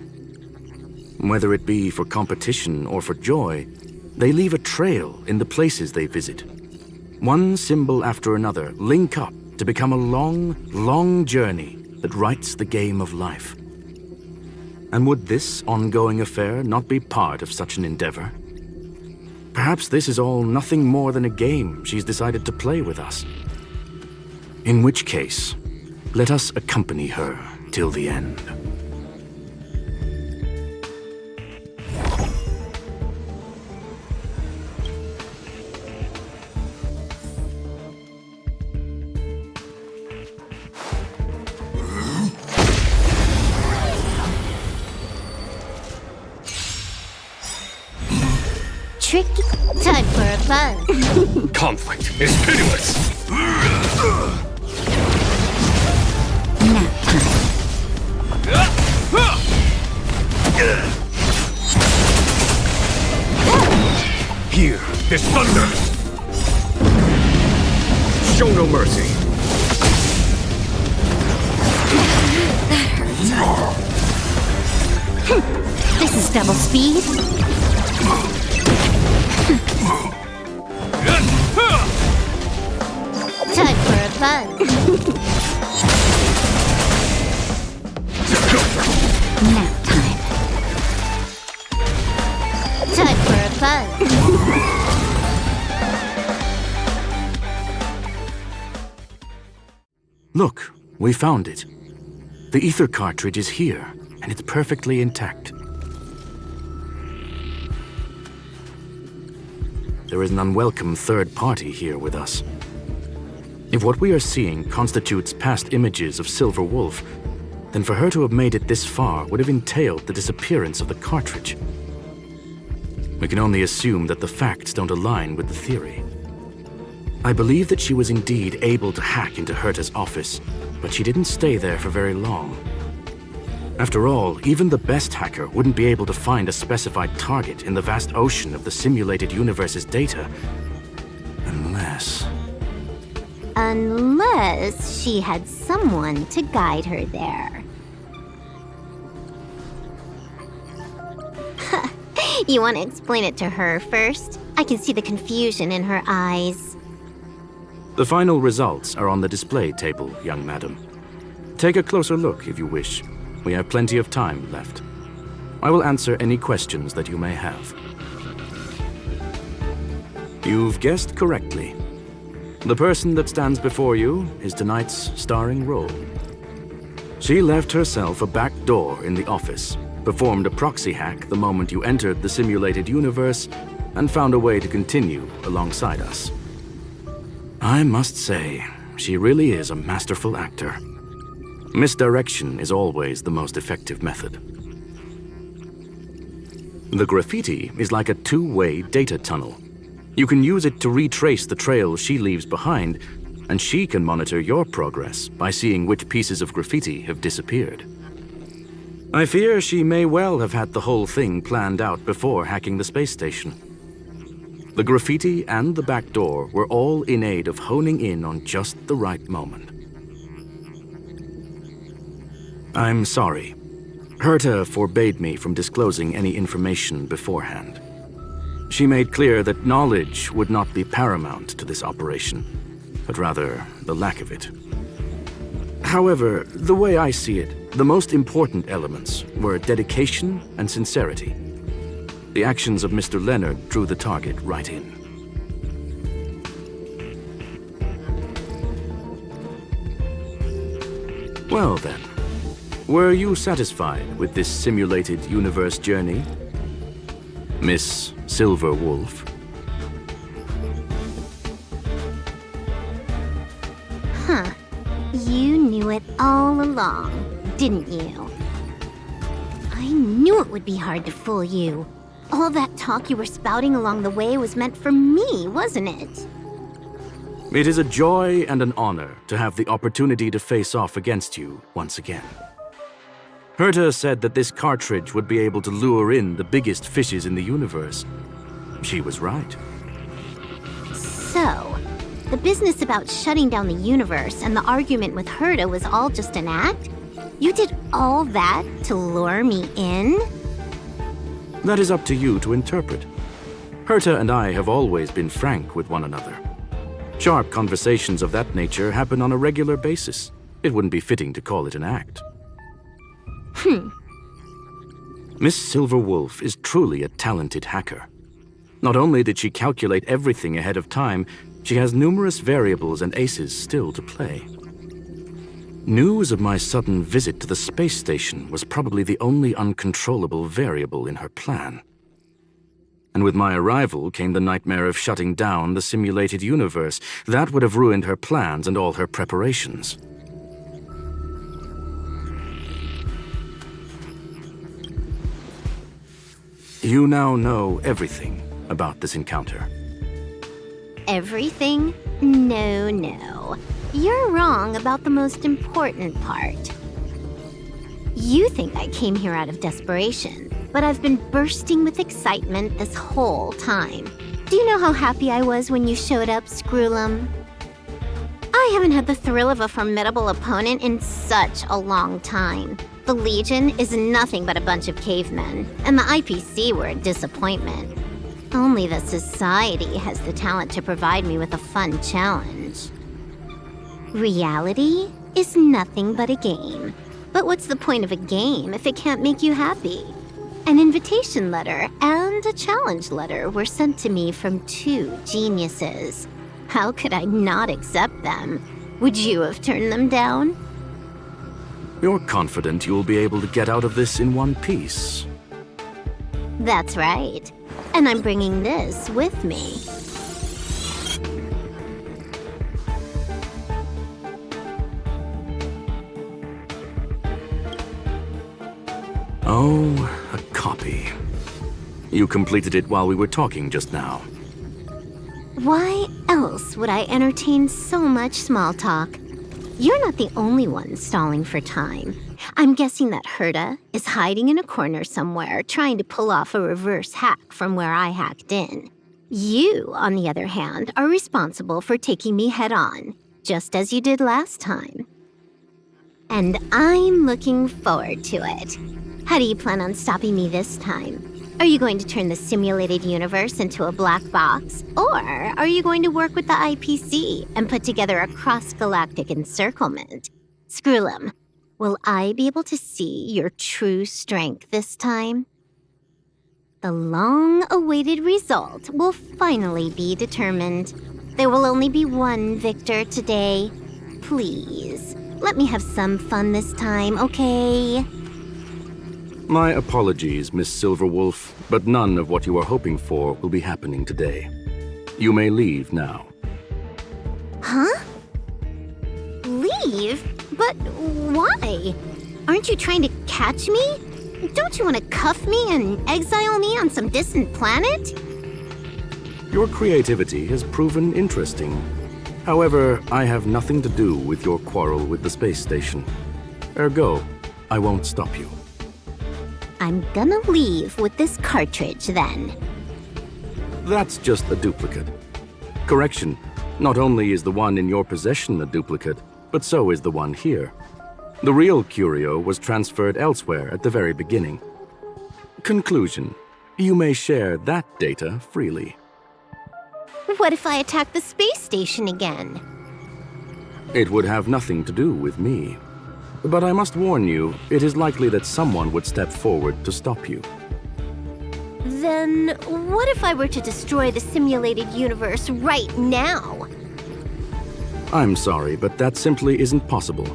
Whether it be for competition or for joy, they leave a trail in the places they visit. One symbol after another link up to become a long, long journey that writes the game of life. And would this ongoing affair not be part of such an endeavor? Perhaps this is all nothing more than a game she's decided to play with us. In which case, let us accompany her till the end. Tricky. Time for a buzz. Conflict is pitiless. Here is thunder. Show no mercy. This is double speed. Time for a buzz. Nap time. Time for a buzz. Look, we found it. The ether cartridge is here, and it's perfectly intact. There is an unwelcome third party here with us. If what we are seeing constitutes past images of Silverwolf, then for her to have made it this far would have entailed the disappearance of the cartridge. We can only assume that the facts don't align with the theory. I believe that she was indeed able to hack into Herta's office, but she didn't stay there for very long. After all, even the best hacker wouldn't be able to find a specified target in the vast ocean of the simulated universe's data. Unless she had someone to guide her there. You want to explain it to her first? I can see the confusion in her eyes. The final results are on the display table, young madam. Take a closer look if you wish. We have plenty of time left. I will answer any questions that you may have. You've guessed correctly. The person that stands before you is tonight's starring role. She left herself a back door in the office, performed a proxy hack the moment you entered the simulated universe, and found a way to continue alongside us. I must say, she really is a masterful actor. Misdirection is always the most effective method. The graffiti is like a two-way data tunnel. You can use it to retrace the trail she leaves behind, and she can monitor your progress by seeing which pieces of graffiti have disappeared. I fear she may well have had the whole thing planned out before hacking the space station. The graffiti and the back door were all in aid of honing in on just the right moment. I'm sorry. Herta forbade me from disclosing any information beforehand. She made clear that knowledge would not be paramount to this operation, but rather the lack of it. However, the way I see it, the most important elements were dedication and sincerity. The actions of Mr. Leonard drew the target right in. Well then, were you satisfied with this simulated universe journey, Miss Silverwolf? Huh. You knew it all along, didn't you? I knew it would be hard to fool you. All that talk you were spouting along the way was meant for me, wasn't it? It is a joy and an honor to have the opportunity to face off against you once again. Herta said that this cartridge would be able to lure in the biggest fishes in the universe. She was right. So, the business about shutting down the universe and the argument with Herta was all just an act? You did all that to lure me in? That is up to you to interpret. Herta and I have always been frank with one another. Sharp conversations of that nature happen on a regular basis. It wouldn't be fitting to call it an act. Miss Silverwolf is truly a talented hacker. Not only did she calculate everything ahead of time, she has numerous variables and aces still to play. News of my sudden visit to the space station was probably the only uncontrollable variable in her plan. And with my arrival came the nightmare of shutting down the simulated universe. That would have ruined her plans and all her preparations. You now know everything about this encounter. Everything? No. You're wrong about the most important part. You think I came here out of desperation, but I've been bursting with excitement this whole time. Do you know how happy I was when you showed up, Screwlum? I haven't had the thrill of a formidable opponent in such a long time. The Legion is nothing but a bunch of cavemen, and the IPC were a disappointment. Only the Society has the talent to provide me with a fun challenge. Reality is nothing but a game. But what's the point of a game if it can't make you happy? An invitation letter and a challenge letter were sent to me from two geniuses. How could I not accept them? Would you have turned them down? You're confident you'll be able to get out of this in one piece. That's right. And I'm bringing this with me. Oh, a copy. You completed it while we were talking just now. Why else would I entertain so much small talk? You're not the only one stalling for time. I'm guessing that Herta is hiding in a corner somewhere, trying to pull off a reverse hack from where I hacked in. You, on the other hand, are responsible for taking me head-on, just as you did last time. And I'm looking forward to it. How do you plan on stopping me this time? Are you going to turn the simulated universe into a black box? Or are you going to work with the IPC and put together a cross-galactic encirclement? Screwlum, will I be able to see your true strength this time? The long-awaited result will finally be determined. There will only be one victor today. Please, let me have some fun this time, okay? My apologies, Miss Silverwolf, but none of what you are hoping for will be happening today. You may leave now. Huh? Leave? But why? Aren't you trying to catch me? Don't you want to cuff me and exile me on some distant planet? Your creativity has proven interesting. However, I have nothing to do with your quarrel with the space station. Ergo, I won't stop you. I'm gonna leave with this cartridge, then. That's just a duplicate. Correction, not only is the one in your possession a duplicate, but so is the one here. The real curio was transferred elsewhere at the very beginning. Conclusion, you may share that data freely. What if I attack the space station again? It would have nothing to do with me. But I must warn you, it is likely that someone would step forward to stop you. Then what if I were to destroy the simulated universe right now? I'm sorry, but that simply isn't possible.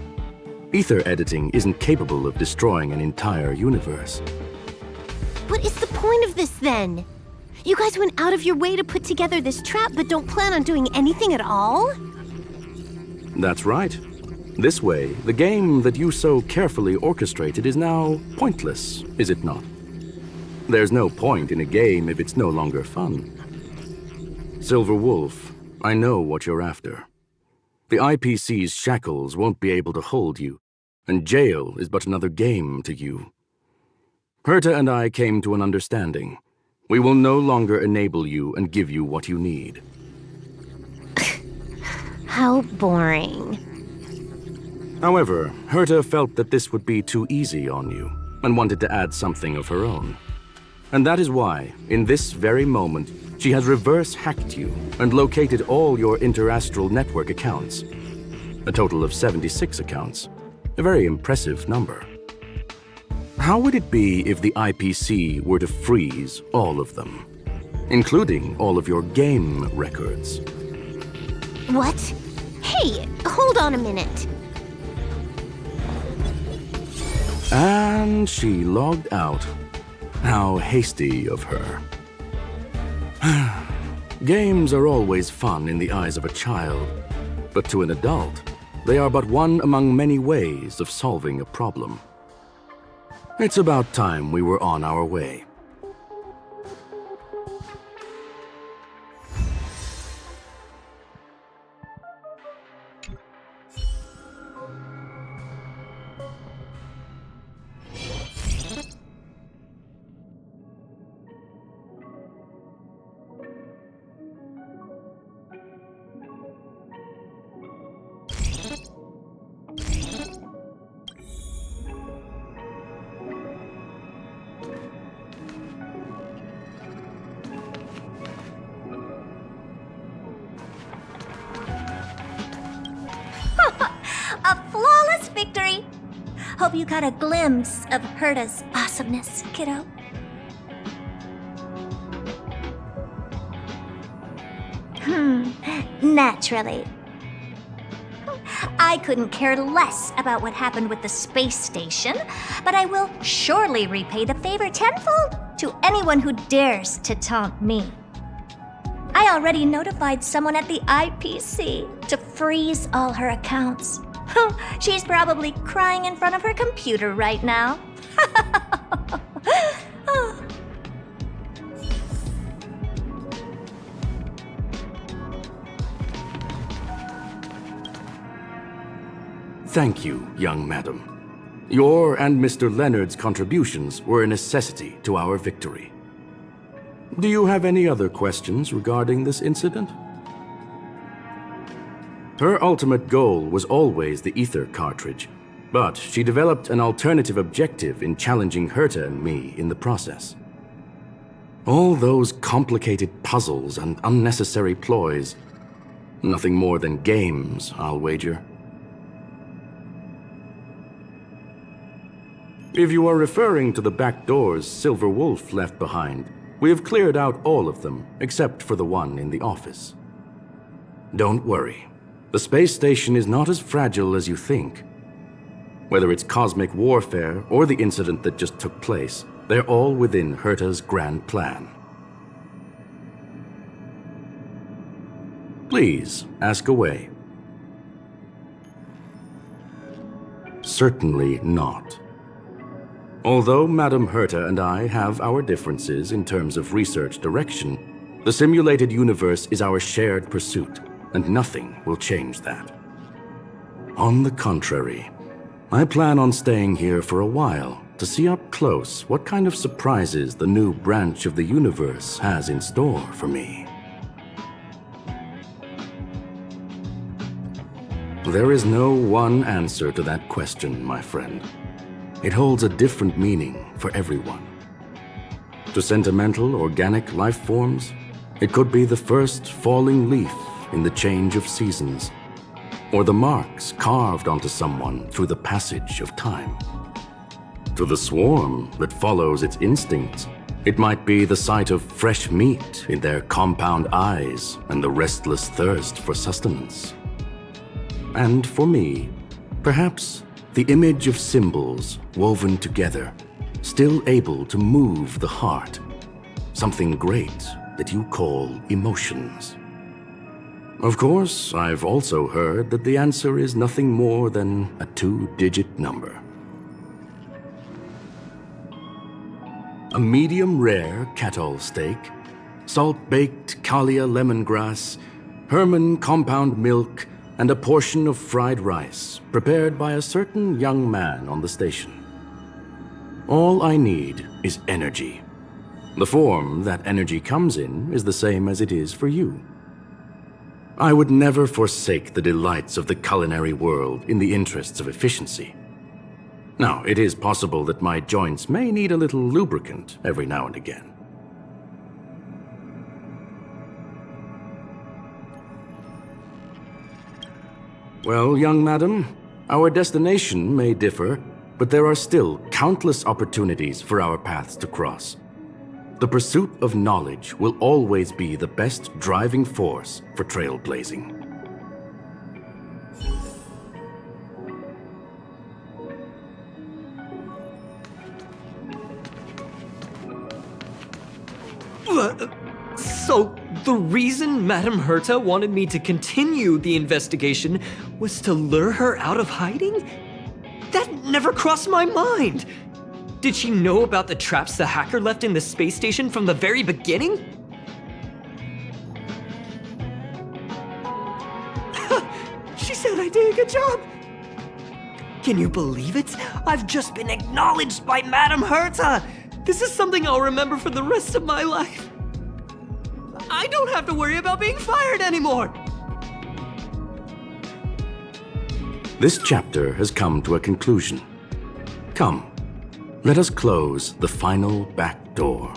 Ether editing isn't capable of destroying an entire universe. What is the point of this, then? You guys went out of your way to put together this trap, but don't plan on doing anything at all? That's right. This way, the game that you so carefully orchestrated is now pointless, is it not? There's no point in a game if it's no longer fun. Silverwolf, I know what you're after. The IPC's shackles won't be able to hold you, and jail is but another game to you. Herta and I came to an understanding. We will no longer enable you and give you what you need. How boring. However, Herta felt that this would be too easy on you, and wanted to add something of her own. And that is why, in this very moment, she has reverse-hacked you and located all your interastral network accounts. A total of 76 accounts. A very impressive number. How would it be if the IPC were to freeze all of them, including all of your game records? What? Hey, hold on a minute. And she logged out. How hasty of her. Games are always fun in the eyes of a child, but to an adult, they are but one among many ways of solving a problem. It's about time we were on our way. A flawless victory! Hope you got a glimpse of Herta's awesomeness, kiddo. Naturally. I couldn't care less about what happened with the space station, but I will surely repay the favor tenfold to anyone who dares to taunt me. I already notified someone at the IPC to freeze all her accounts. She's probably crying in front of her computer right now. Thank you, young madam. Your and Mr. Leonard's contributions were a necessity to our victory. Do you have any other questions regarding this incident? Her ultimate goal was always the ether cartridge, but she developed an alternative objective in challenging Herta and me in the process. All those complicated puzzles and unnecessary ploys, nothing more than games, I'll wager. If you are referring to the back doors Silverwolf left behind, we have cleared out all of them, except for the one in the office. Don't worry. The space station is not as fragile as you think. Whether it's cosmic warfare or the incident that just took place, they're all within Herta's grand plan. Please, ask away. Certainly not. Although Madame Herta and I have our differences in terms of research direction, the simulated universe is our shared pursuit, and nothing will change that. On the contrary, I plan on staying here for a while to see up close what kind of surprises the new branch of the universe has in store for me. There is no one answer to that question, my friend. It holds a different meaning for everyone. To sentimental, organic life forms, it could be the first falling leaf in the change of seasons, or the marks carved onto someone through the passage of time. To the swarm that follows its instincts, it might be the sight of fresh meat in their compound eyes and the restless thirst for sustenance. And for me, perhaps the image of symbols woven together, still able to move the heart, something great that you call emotions. Of course, I've also heard that the answer is nothing more than a 2-digit number. A medium rare cattle steak, salt-baked Kalia lemongrass, Herman compound milk, and a portion of fried rice prepared by a certain young man on the station. All I need is energy. The form that energy comes in is the same as it is for you. I would never forsake the delights of the culinary world in the interests of efficiency. Now, it is possible that my joints may need a little lubricant every now and again. Well, young madam, our destination may differ, but there are still countless opportunities for our paths to cross. The pursuit of knowledge will always be the best driving force for trailblazing. So, the reason Madame Herta wanted me to continue the investigation was to lure her out of hiding? That never crossed my mind! Did she know about the traps the hacker left in the space station from the very beginning? She said I did a good job! Can you believe it? I've just been acknowledged by Madame Herta! This is something I'll remember for the rest of my life. I don't have to worry about being fired anymore! This chapter has come to a conclusion. Come, let us close the final back door.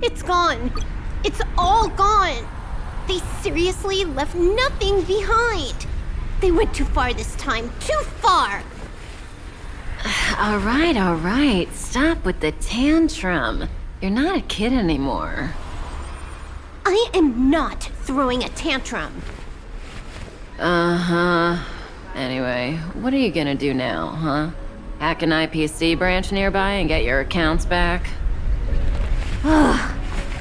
It's gone. It's all gone. They seriously left nothing behind. They went too far this time. Too far. All right. Stop with the tantrum. You're not a kid anymore. I am not throwing a tantrum. Uh-huh. Anyway, what are you gonna do now, huh? Hack an IPC branch nearby and get your accounts back?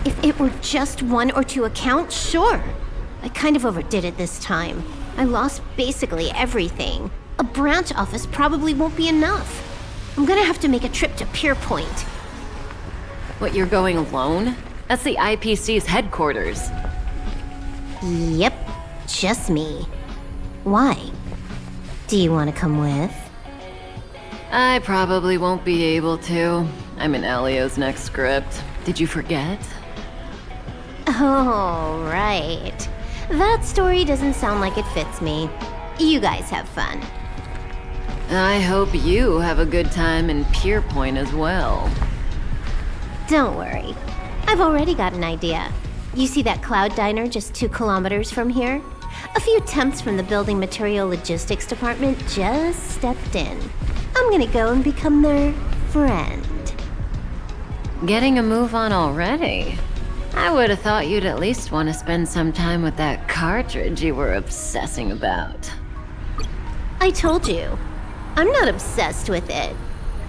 If it were just 1 or 2 accounts, sure. I kind of overdid it this time. I lost basically everything. A branch office probably won't be enough. I'm gonna have to make a trip to Pier Point. What, you're going alone? That's the IPC's headquarters. Yep, just me. Why? Do you want to come with? I probably won't be able to. I'm in Elio's next script. Did you forget? Oh, right. That story doesn't sound like it fits me. You guys have fun. I hope you have a good time in Pier Point as well. Don't worry. I've already got an idea. You see that cloud diner just 2 kilometers from here? A few temps from the building material logistics department just stepped in. I'm gonna go and become their friend. Getting a move on already? I would have thought you'd at least want to spend some time with that cartridge you were obsessing about. I told you. I'm not obsessed with it.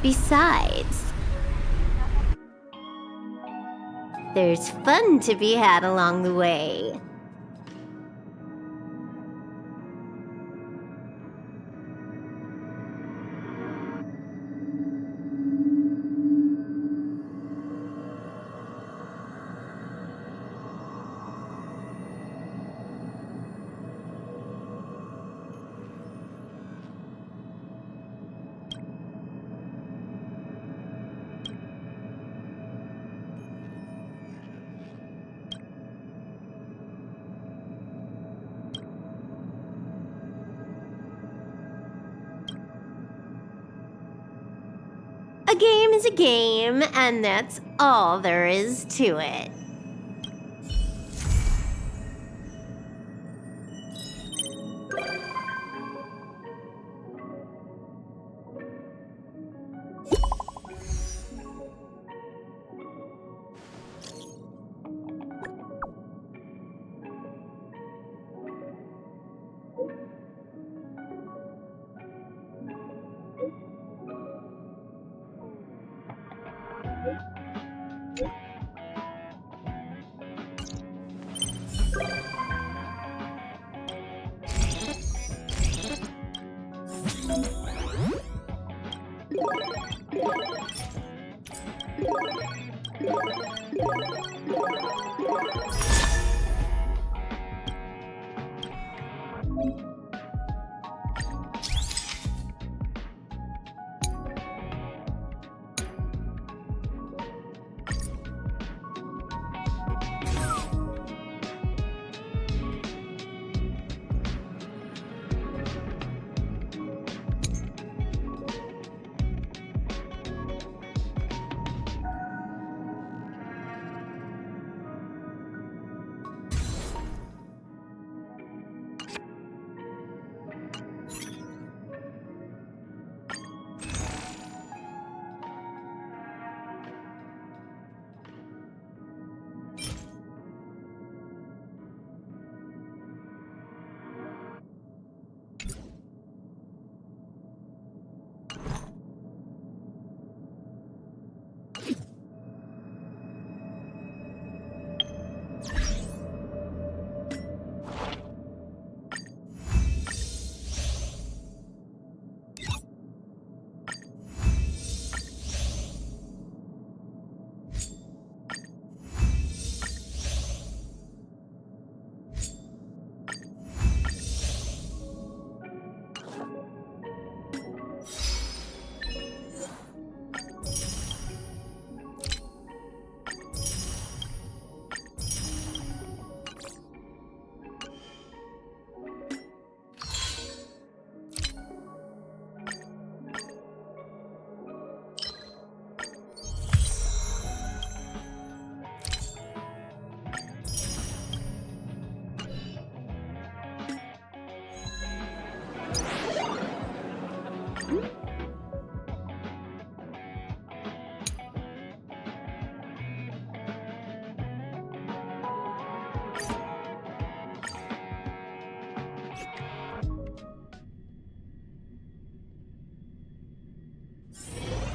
Besides, there's fun to be had along the way. A game is a game, and that's all there is to it.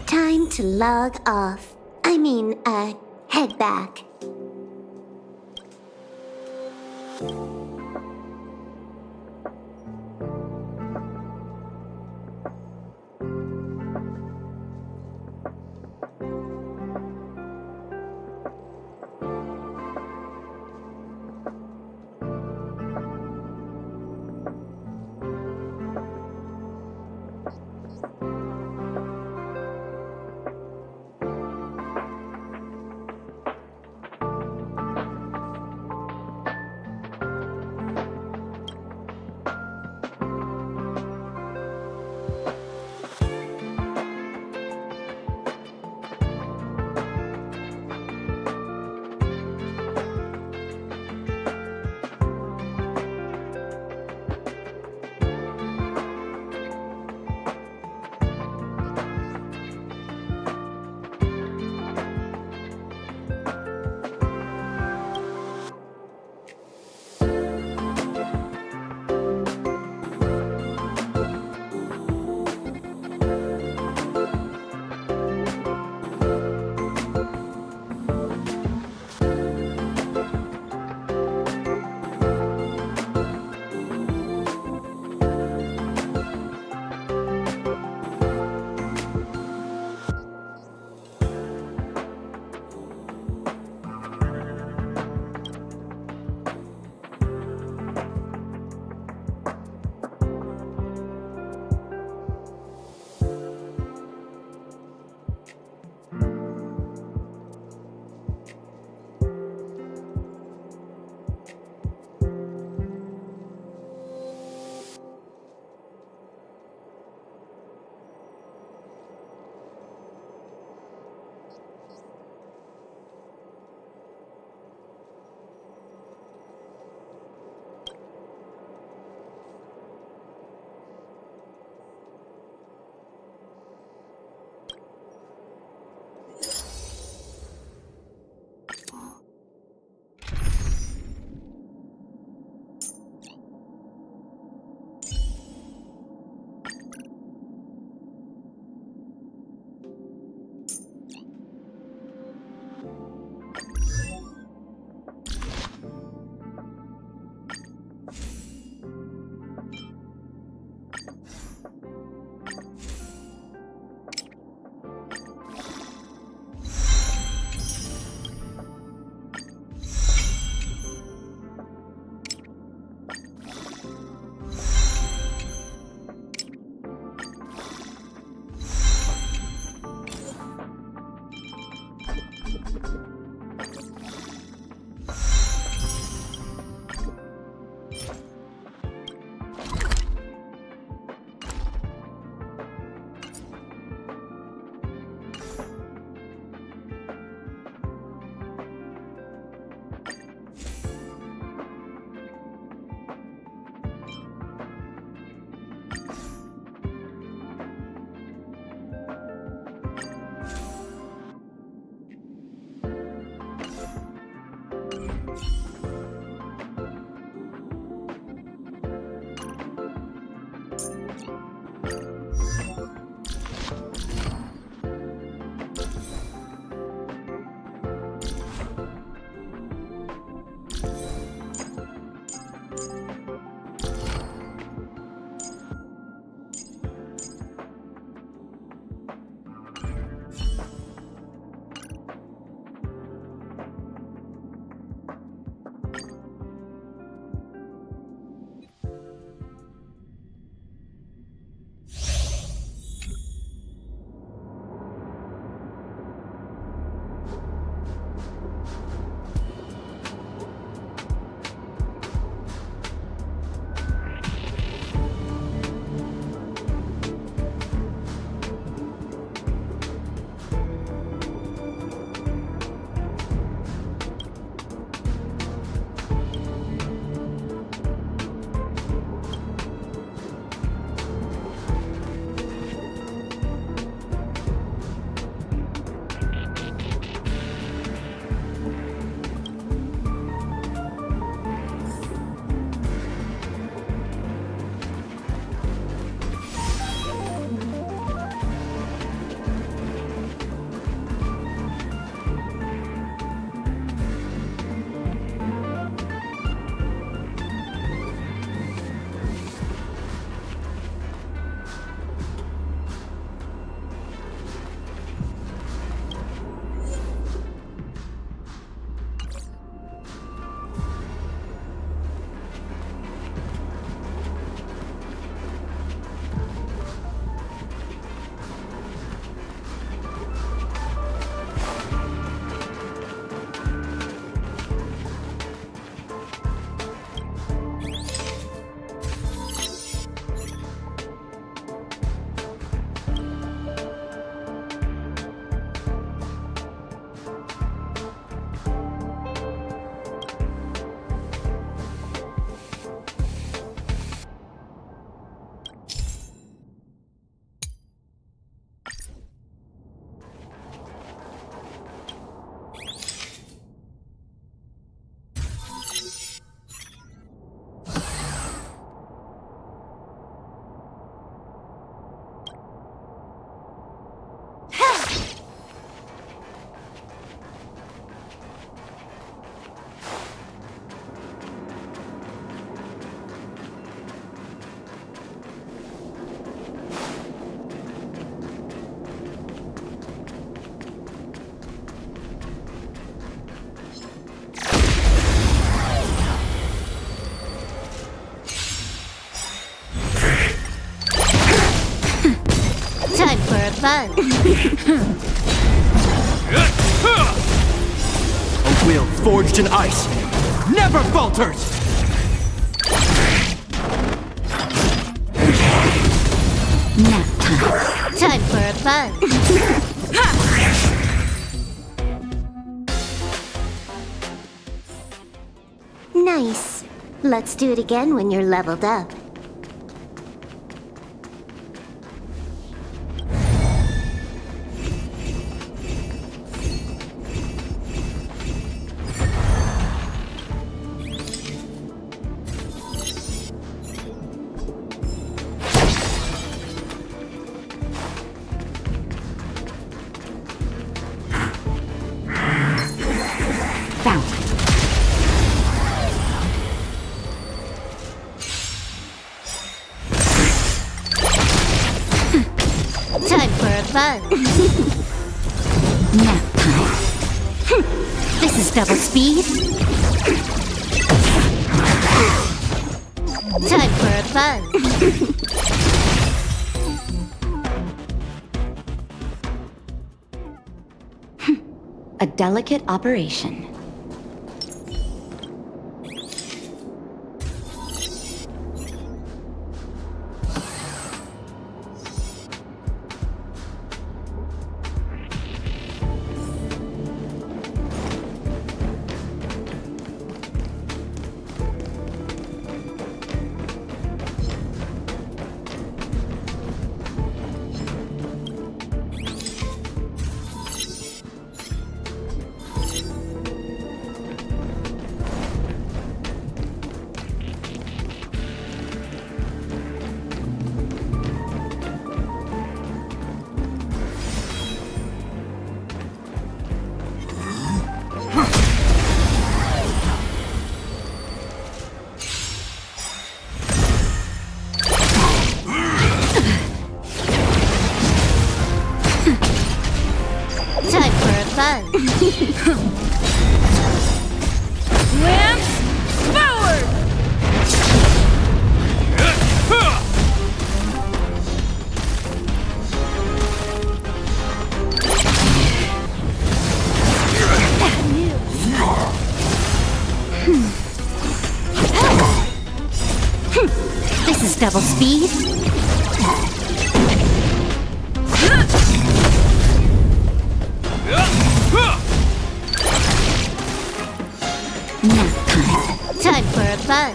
Time to log off. Head back. fun. A will forged in ice never falters! Nap time. Time for a fun. Nice. Let's do it again when you're leveled up. Time for a fun. Nap time. This is double speed. Time for a fun. A delicate operation. Time for a fun. Lance forward! This is double speed. Nap time. Time for a fun.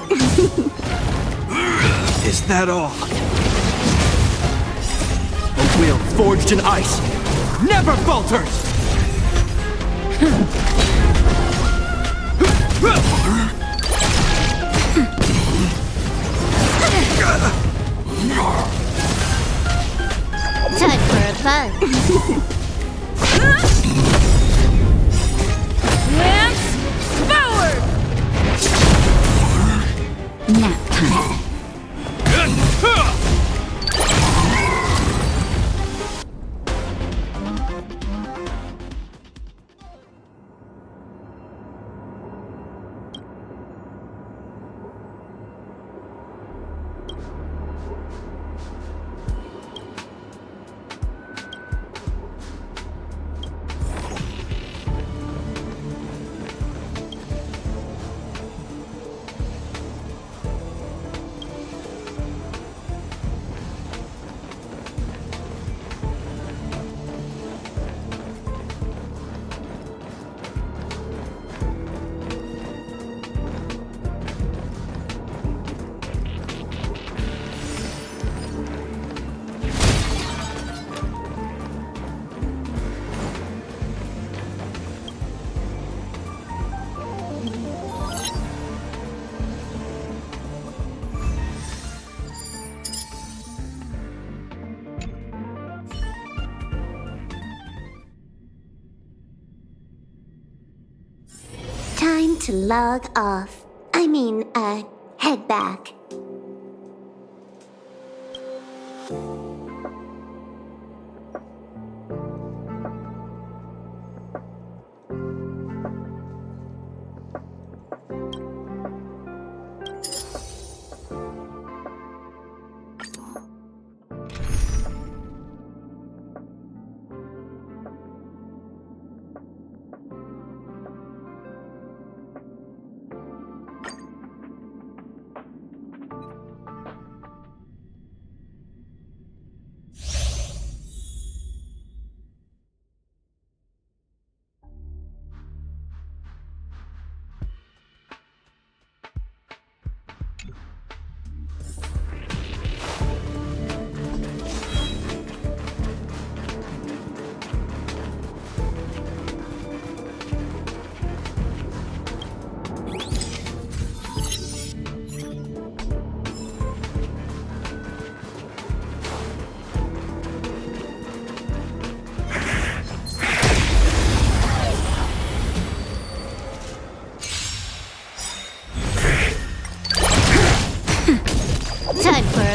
Is that all? A will forged in ice never falters! Time for a fun. Lance forward! Nap time. Time to log off. Head back.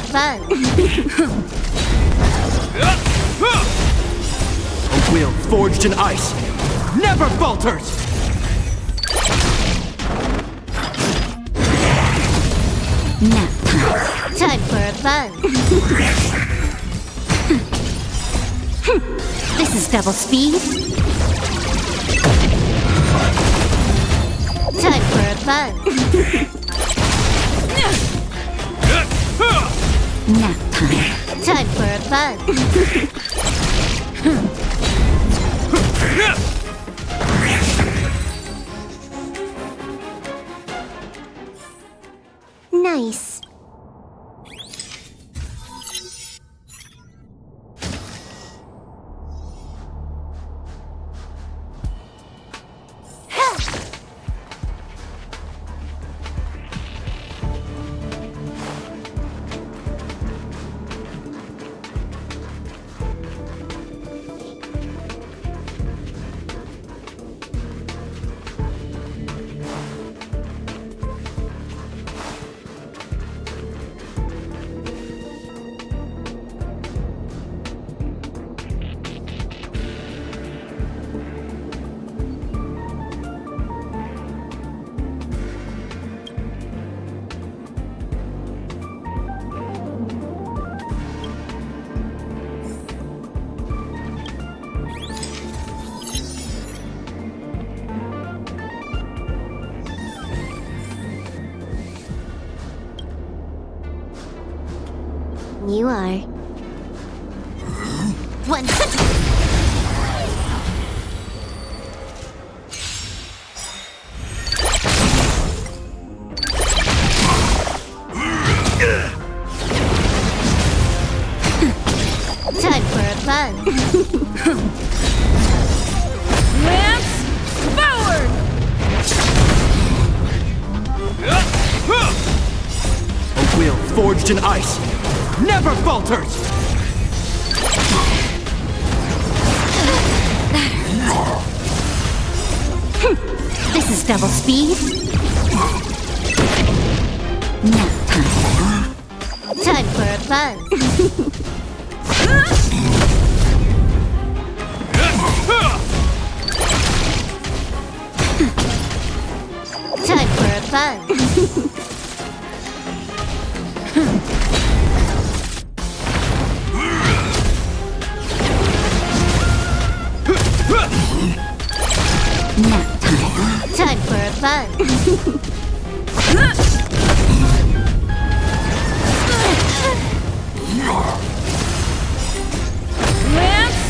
fun. A will forged in ice never falters! Nap time. Time for a fun. This is double speed. Time for a fun. Nap time. Time for a fun. Nice. You are. 100. Time for a fun. Lance forward! A will forged in ice never falters! This is double speed. Nap time. Time for a fun. Time for a fun. Nap time. Time for a fun. Lance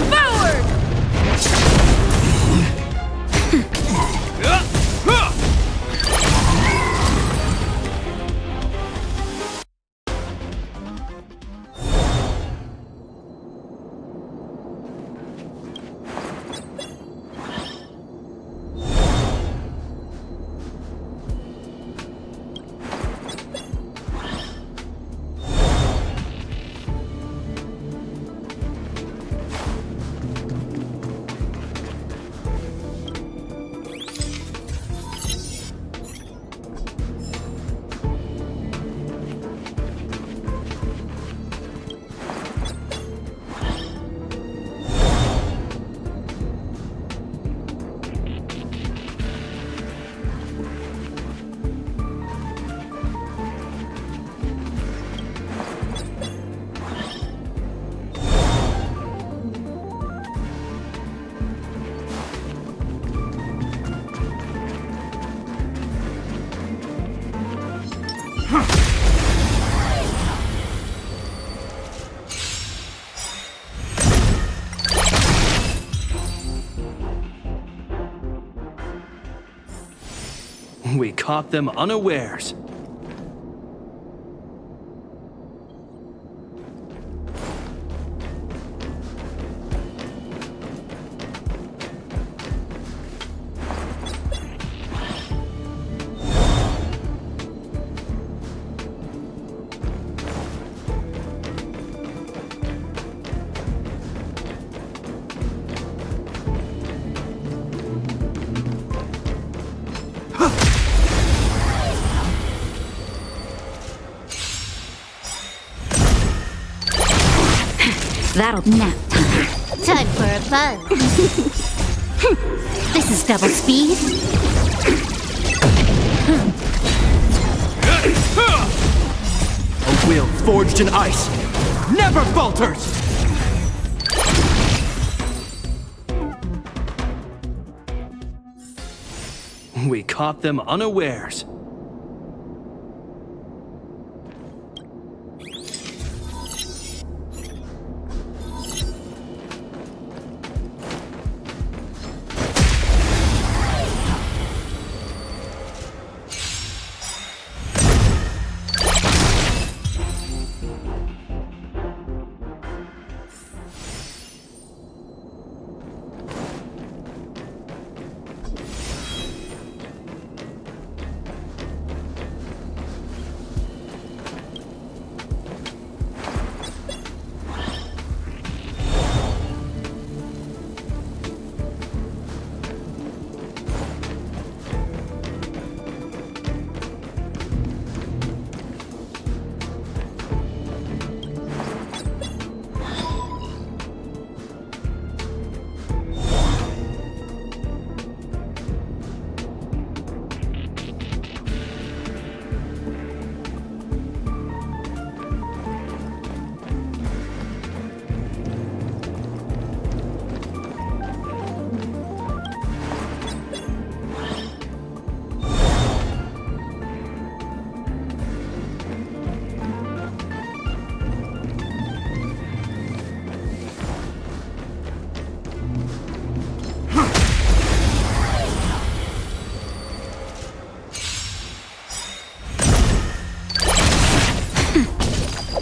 forward! We caught them unawares. That'll Nap time. Time for a buzz. This is double speed. A will forged in ice never falters! We caught them unawares.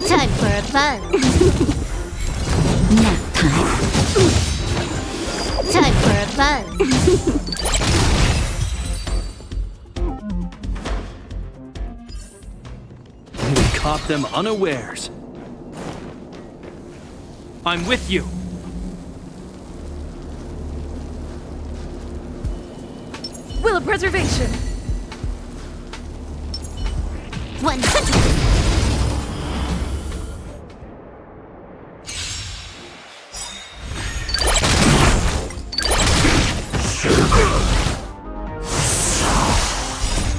Time for a buzz. Nap time. Time for a buzz. We caught them unawares. I'm with you. Will of preservation. 100.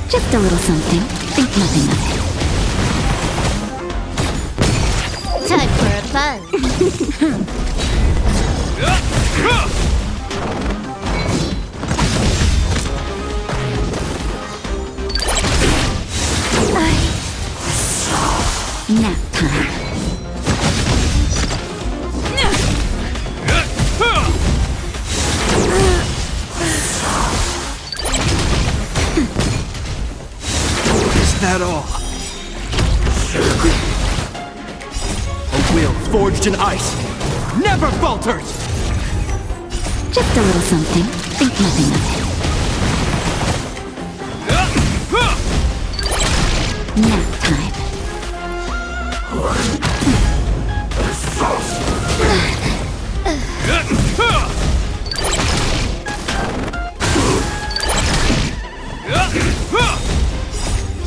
Just a little something. Think nothing of it. Time for a buzz. Nap time. Is that all? A will forged in ice never falters! Just a little something. Think nothing of it. Nap time.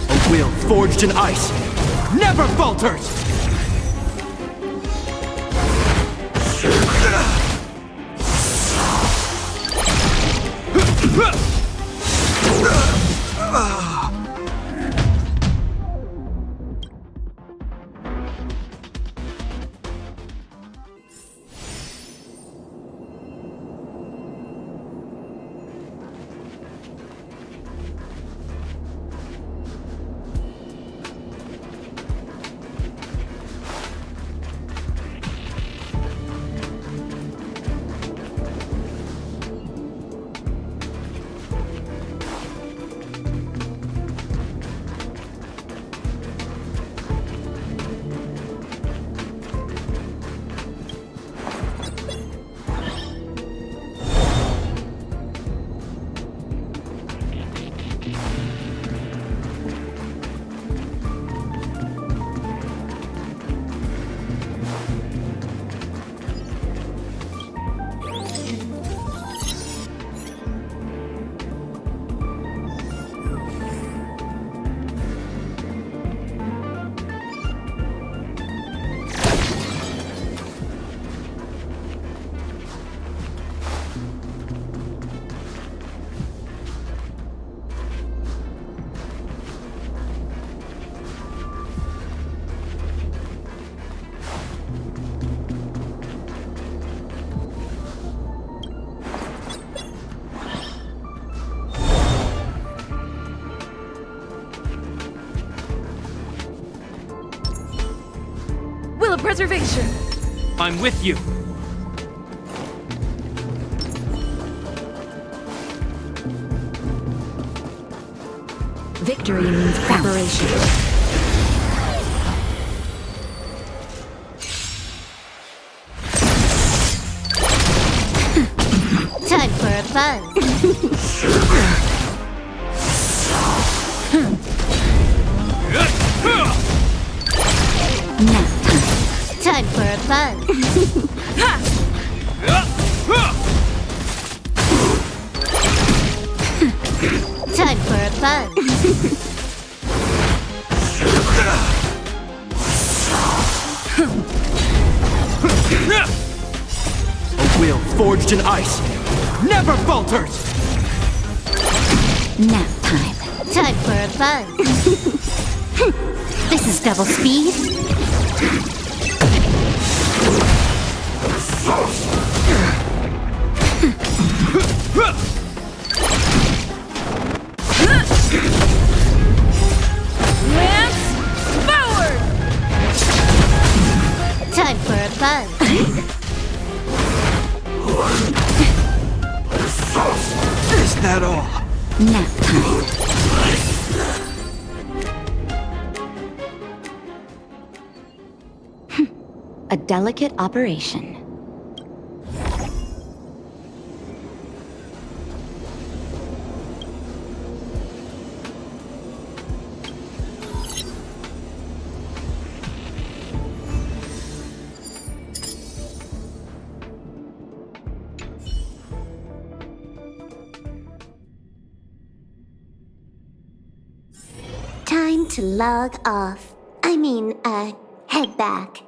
A will forged in ice never falters! preservation! I'm with you. Victory means preparation. Time for a buzz. Time for a buzz. Time for a buzz. A will forged in ice never falters! Nap time. Time for a buzz. This is double speed. Lance forward! Time for a buzz. Is that all? Nap time. A delicate operation. Time to log off. Head back.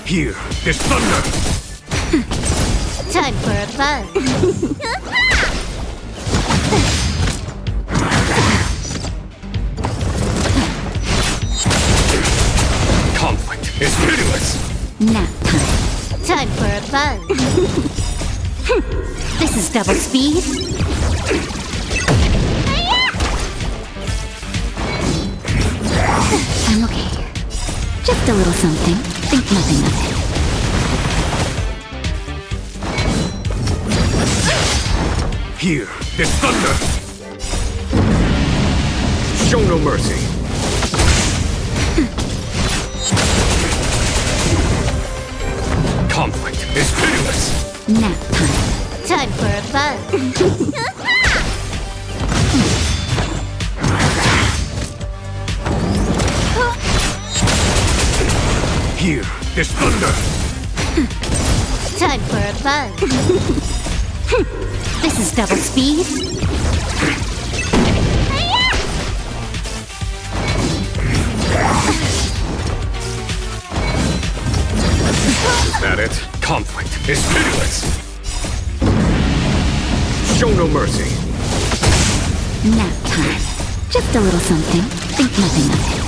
Here, there's thunder! Time for a buzz. Conflict is pitiless! Nap time. Time for a buzz. This is double speed. I'm okay here. Just a little something. Think nothing of it. Here, there's thunder! Show no mercy! Conflict is pitiless! Nap time. Time for a buzz. Here, there's thunder! Time for a buzz. This is double speed. Is that it? Conflict is pitiless! Show no mercy! Nap time. Just a little something. Think nothing of it.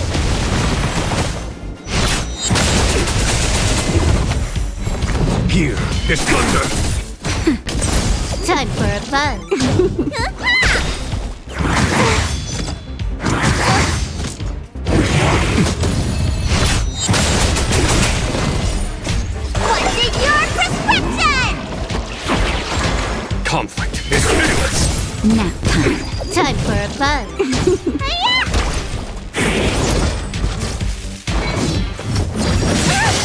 Here, there's thunder! Time for a buzz. pitiless! Nap time. Time for a buzz.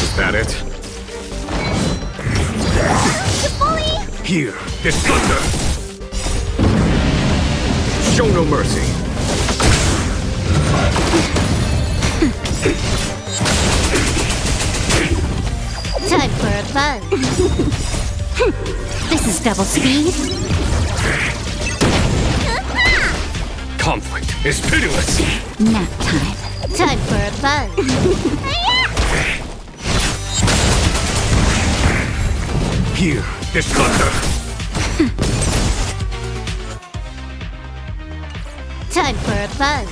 Is that it? Here, this thunder! Show no mercy! Time for a buzz. This is double speed. Conflict is pitiless! Nap time. Time for a buzz. Here, this thunder! Time for a buzz.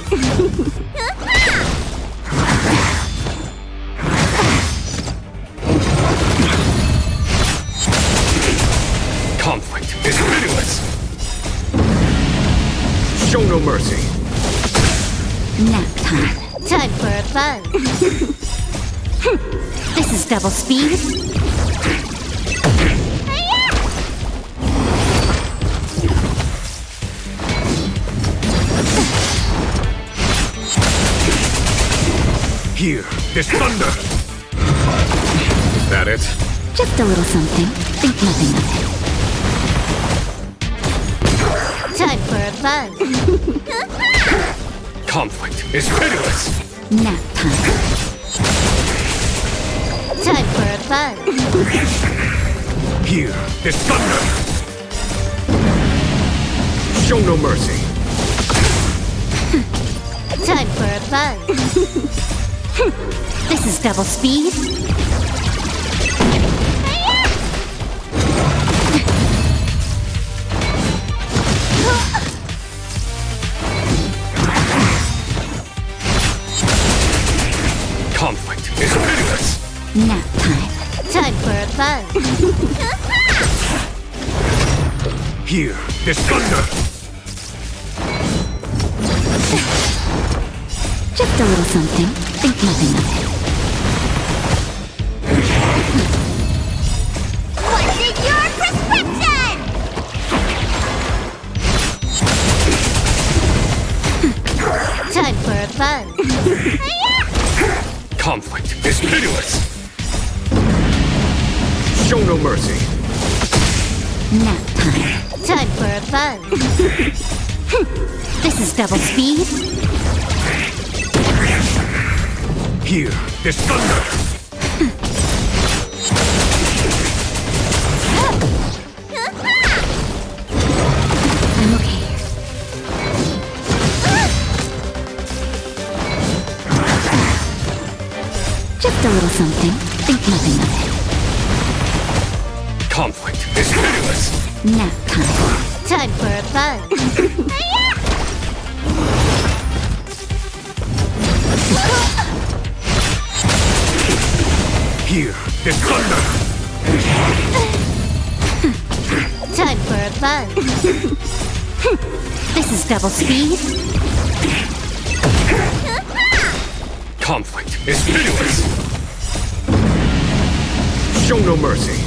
Conflict is pitiless! Show no mercy! Nap time. Time for a buzz. This is double speed. Here, this thunder! Is that it? Just a little something. Think nothing of it. Time for a buzz. Conflict is pitiless! Nap time. Time for a buzz. Here, this thunder! Show no mercy! Time for a buzz. This is double speed. Conflict is pitiless! Nap time. Time for a buzz. Here, this thunder! Just a little something. Think nothing of it. What's in your prescription? Time for a buzz. Conflict is pitiless! Show no mercy! Nap time. Time for a buzz. This is double speed. Here, this thunder! I'm okay. Just a little something. Think nothing of it. Conflict is pitiless! Nap time. Time for a buzz. Here, this thunder! Time for a buzz. This is double speed. Conflict is pitiless! Show no mercy!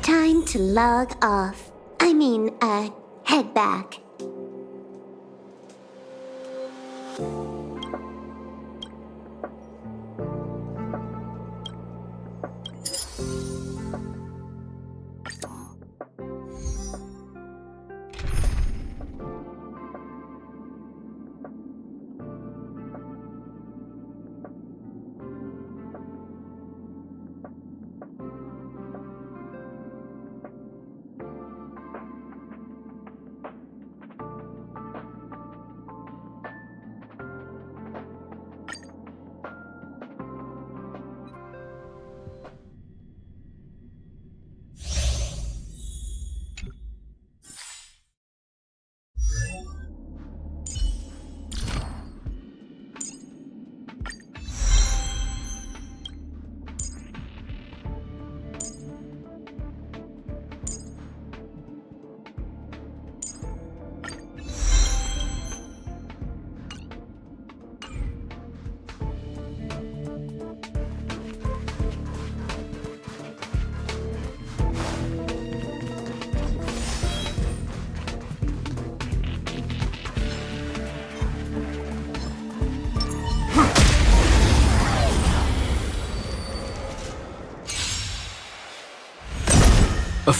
Time to log off. Head back.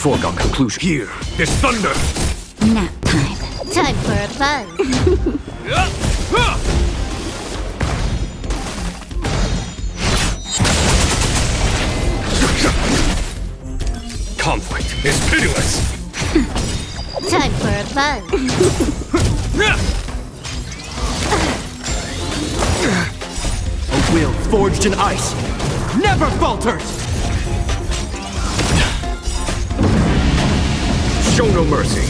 foregone conclusion. Here, there's thunder! Nap time. Time for a buzz. Conflict is pitiless! Time for a buzz. A will forged in ice never falters! Show no mercy.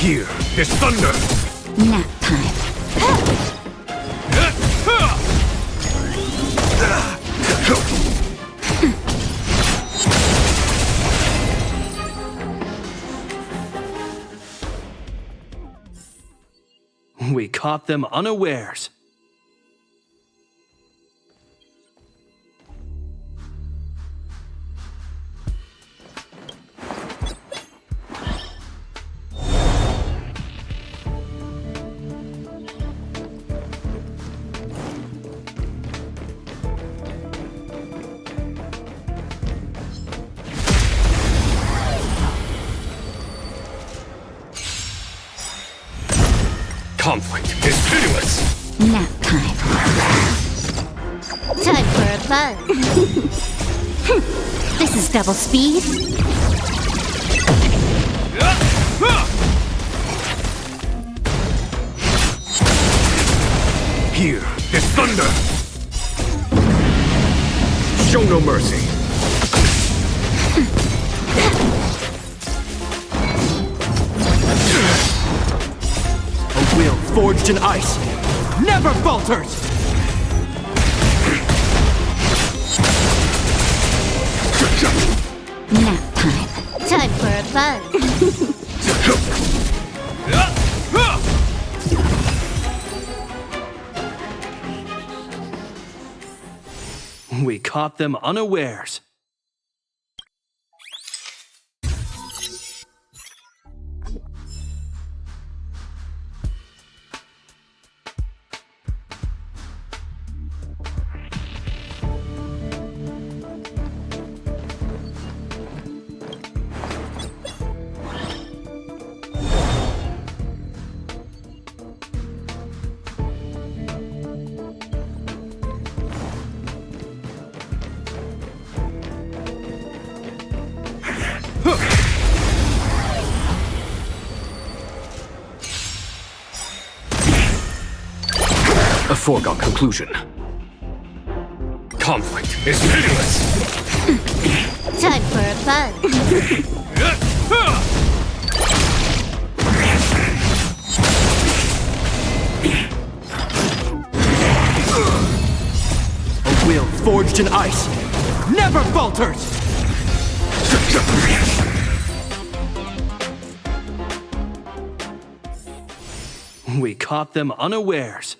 Here, there's thunder! Nap time. We caught them unawares. Conflict is pitiless! Nap time. Time for a buzz. This is double speed. Here, there's thunder! Show no mercy. A will forged in ice never falters! Nap time. Time for a buzz. We caught them unawares. A foregone conclusion. Conflict is pitiless! Time for a buzz. A will forged in ice never falters! We caught them unawares.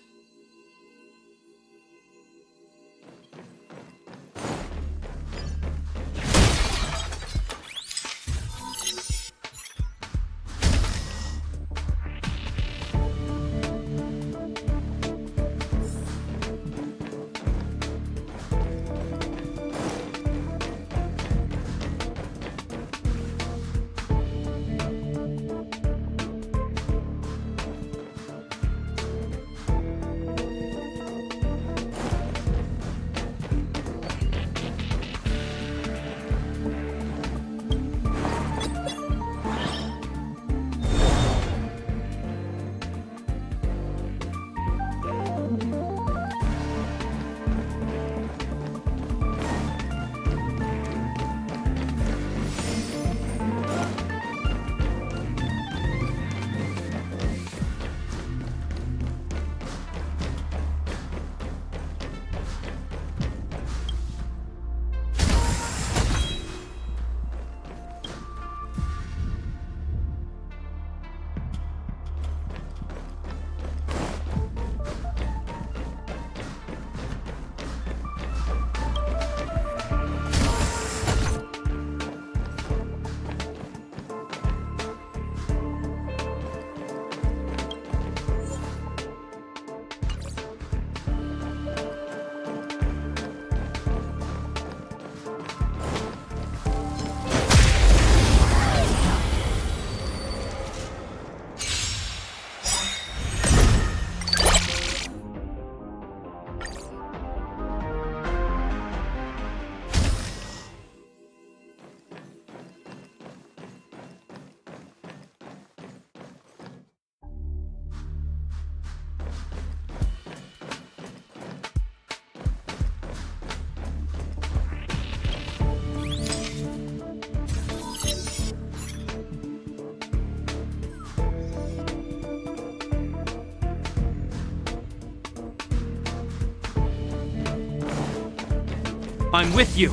I'm with you.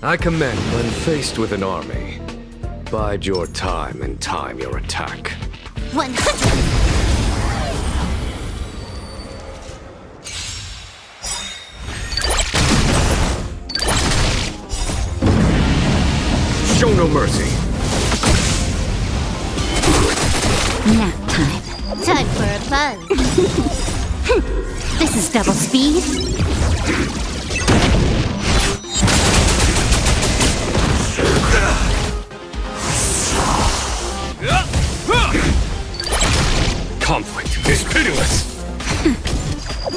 I commend when faced with an army. Bide your time and time your attack. 100. Show no mercy. Nap time. Time for a buzz. This is double speed. Conflict is pitiless.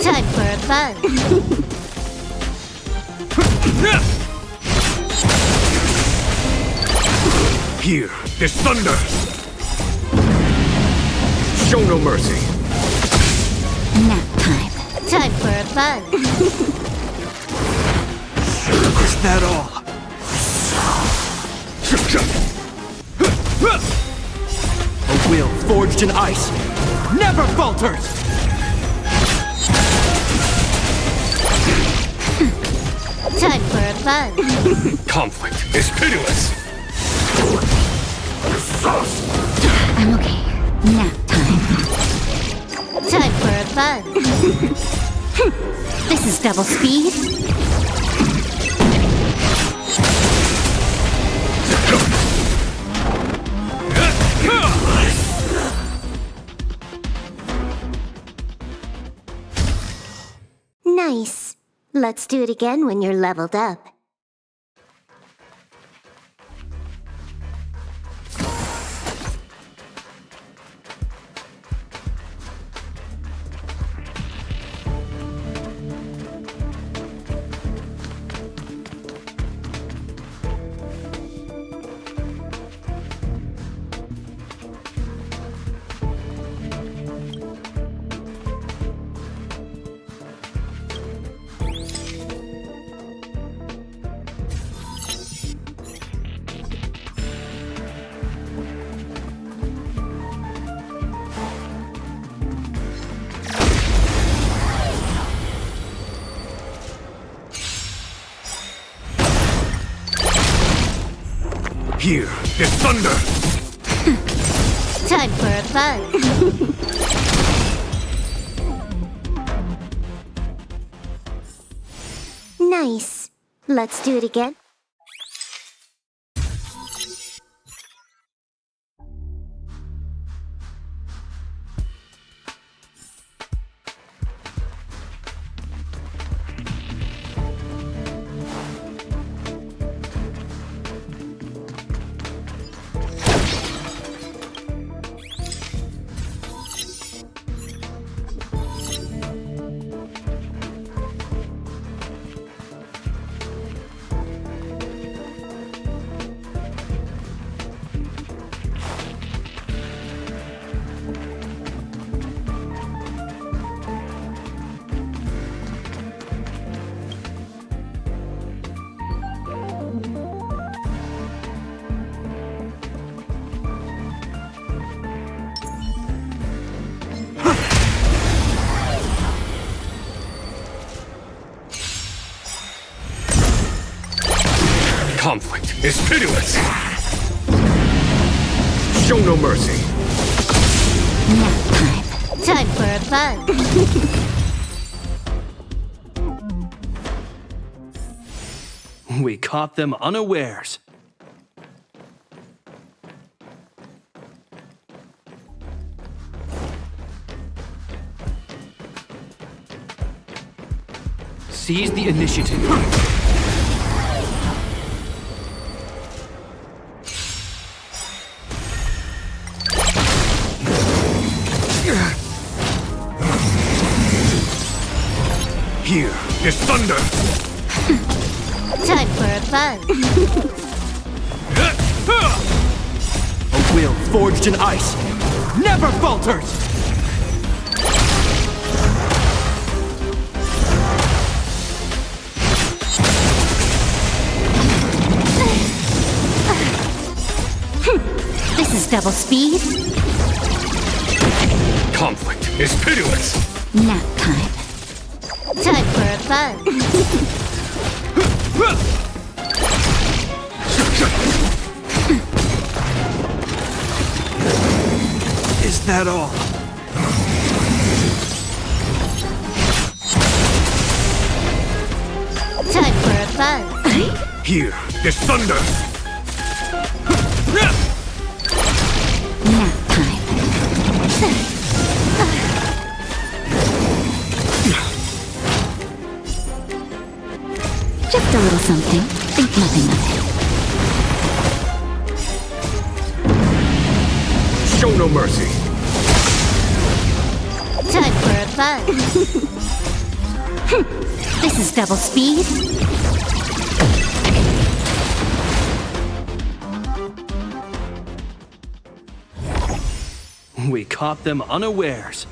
Time for a buzz. Here is thunder. Show no mercy. Nap time. Time for a buzz. Is that all? A will forged in ice never falters! Time for a buzz. Conflict is pitiless. I'm okay. Nap time. Time for a buzz. This is double speed. Nice. Let's do it again when you're leveled up. Here is thunder. Time for a buzz. Nice. Let's do it again. Conflict is pitiless. Show no mercy. Nap time. Time for a buzz. We caught them unawares. Seize the initiative. Here is thunder. Time for a buzz. A will forged in ice never falters! This is double speed. Conflict is pitiless. Nap time. Time for a buzz. Is that all? Time for a buzz. Here, there's thunder! Nap time. Just a little something. Think nothing of it. Show no mercy! Time for a buzz. This is double speed. We caught them unawares.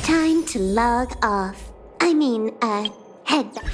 Time to log off. I mean, head back.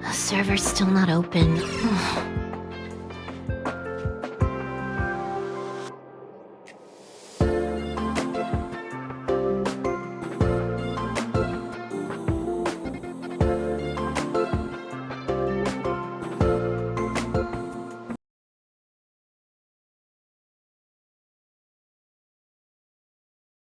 The server's still not open.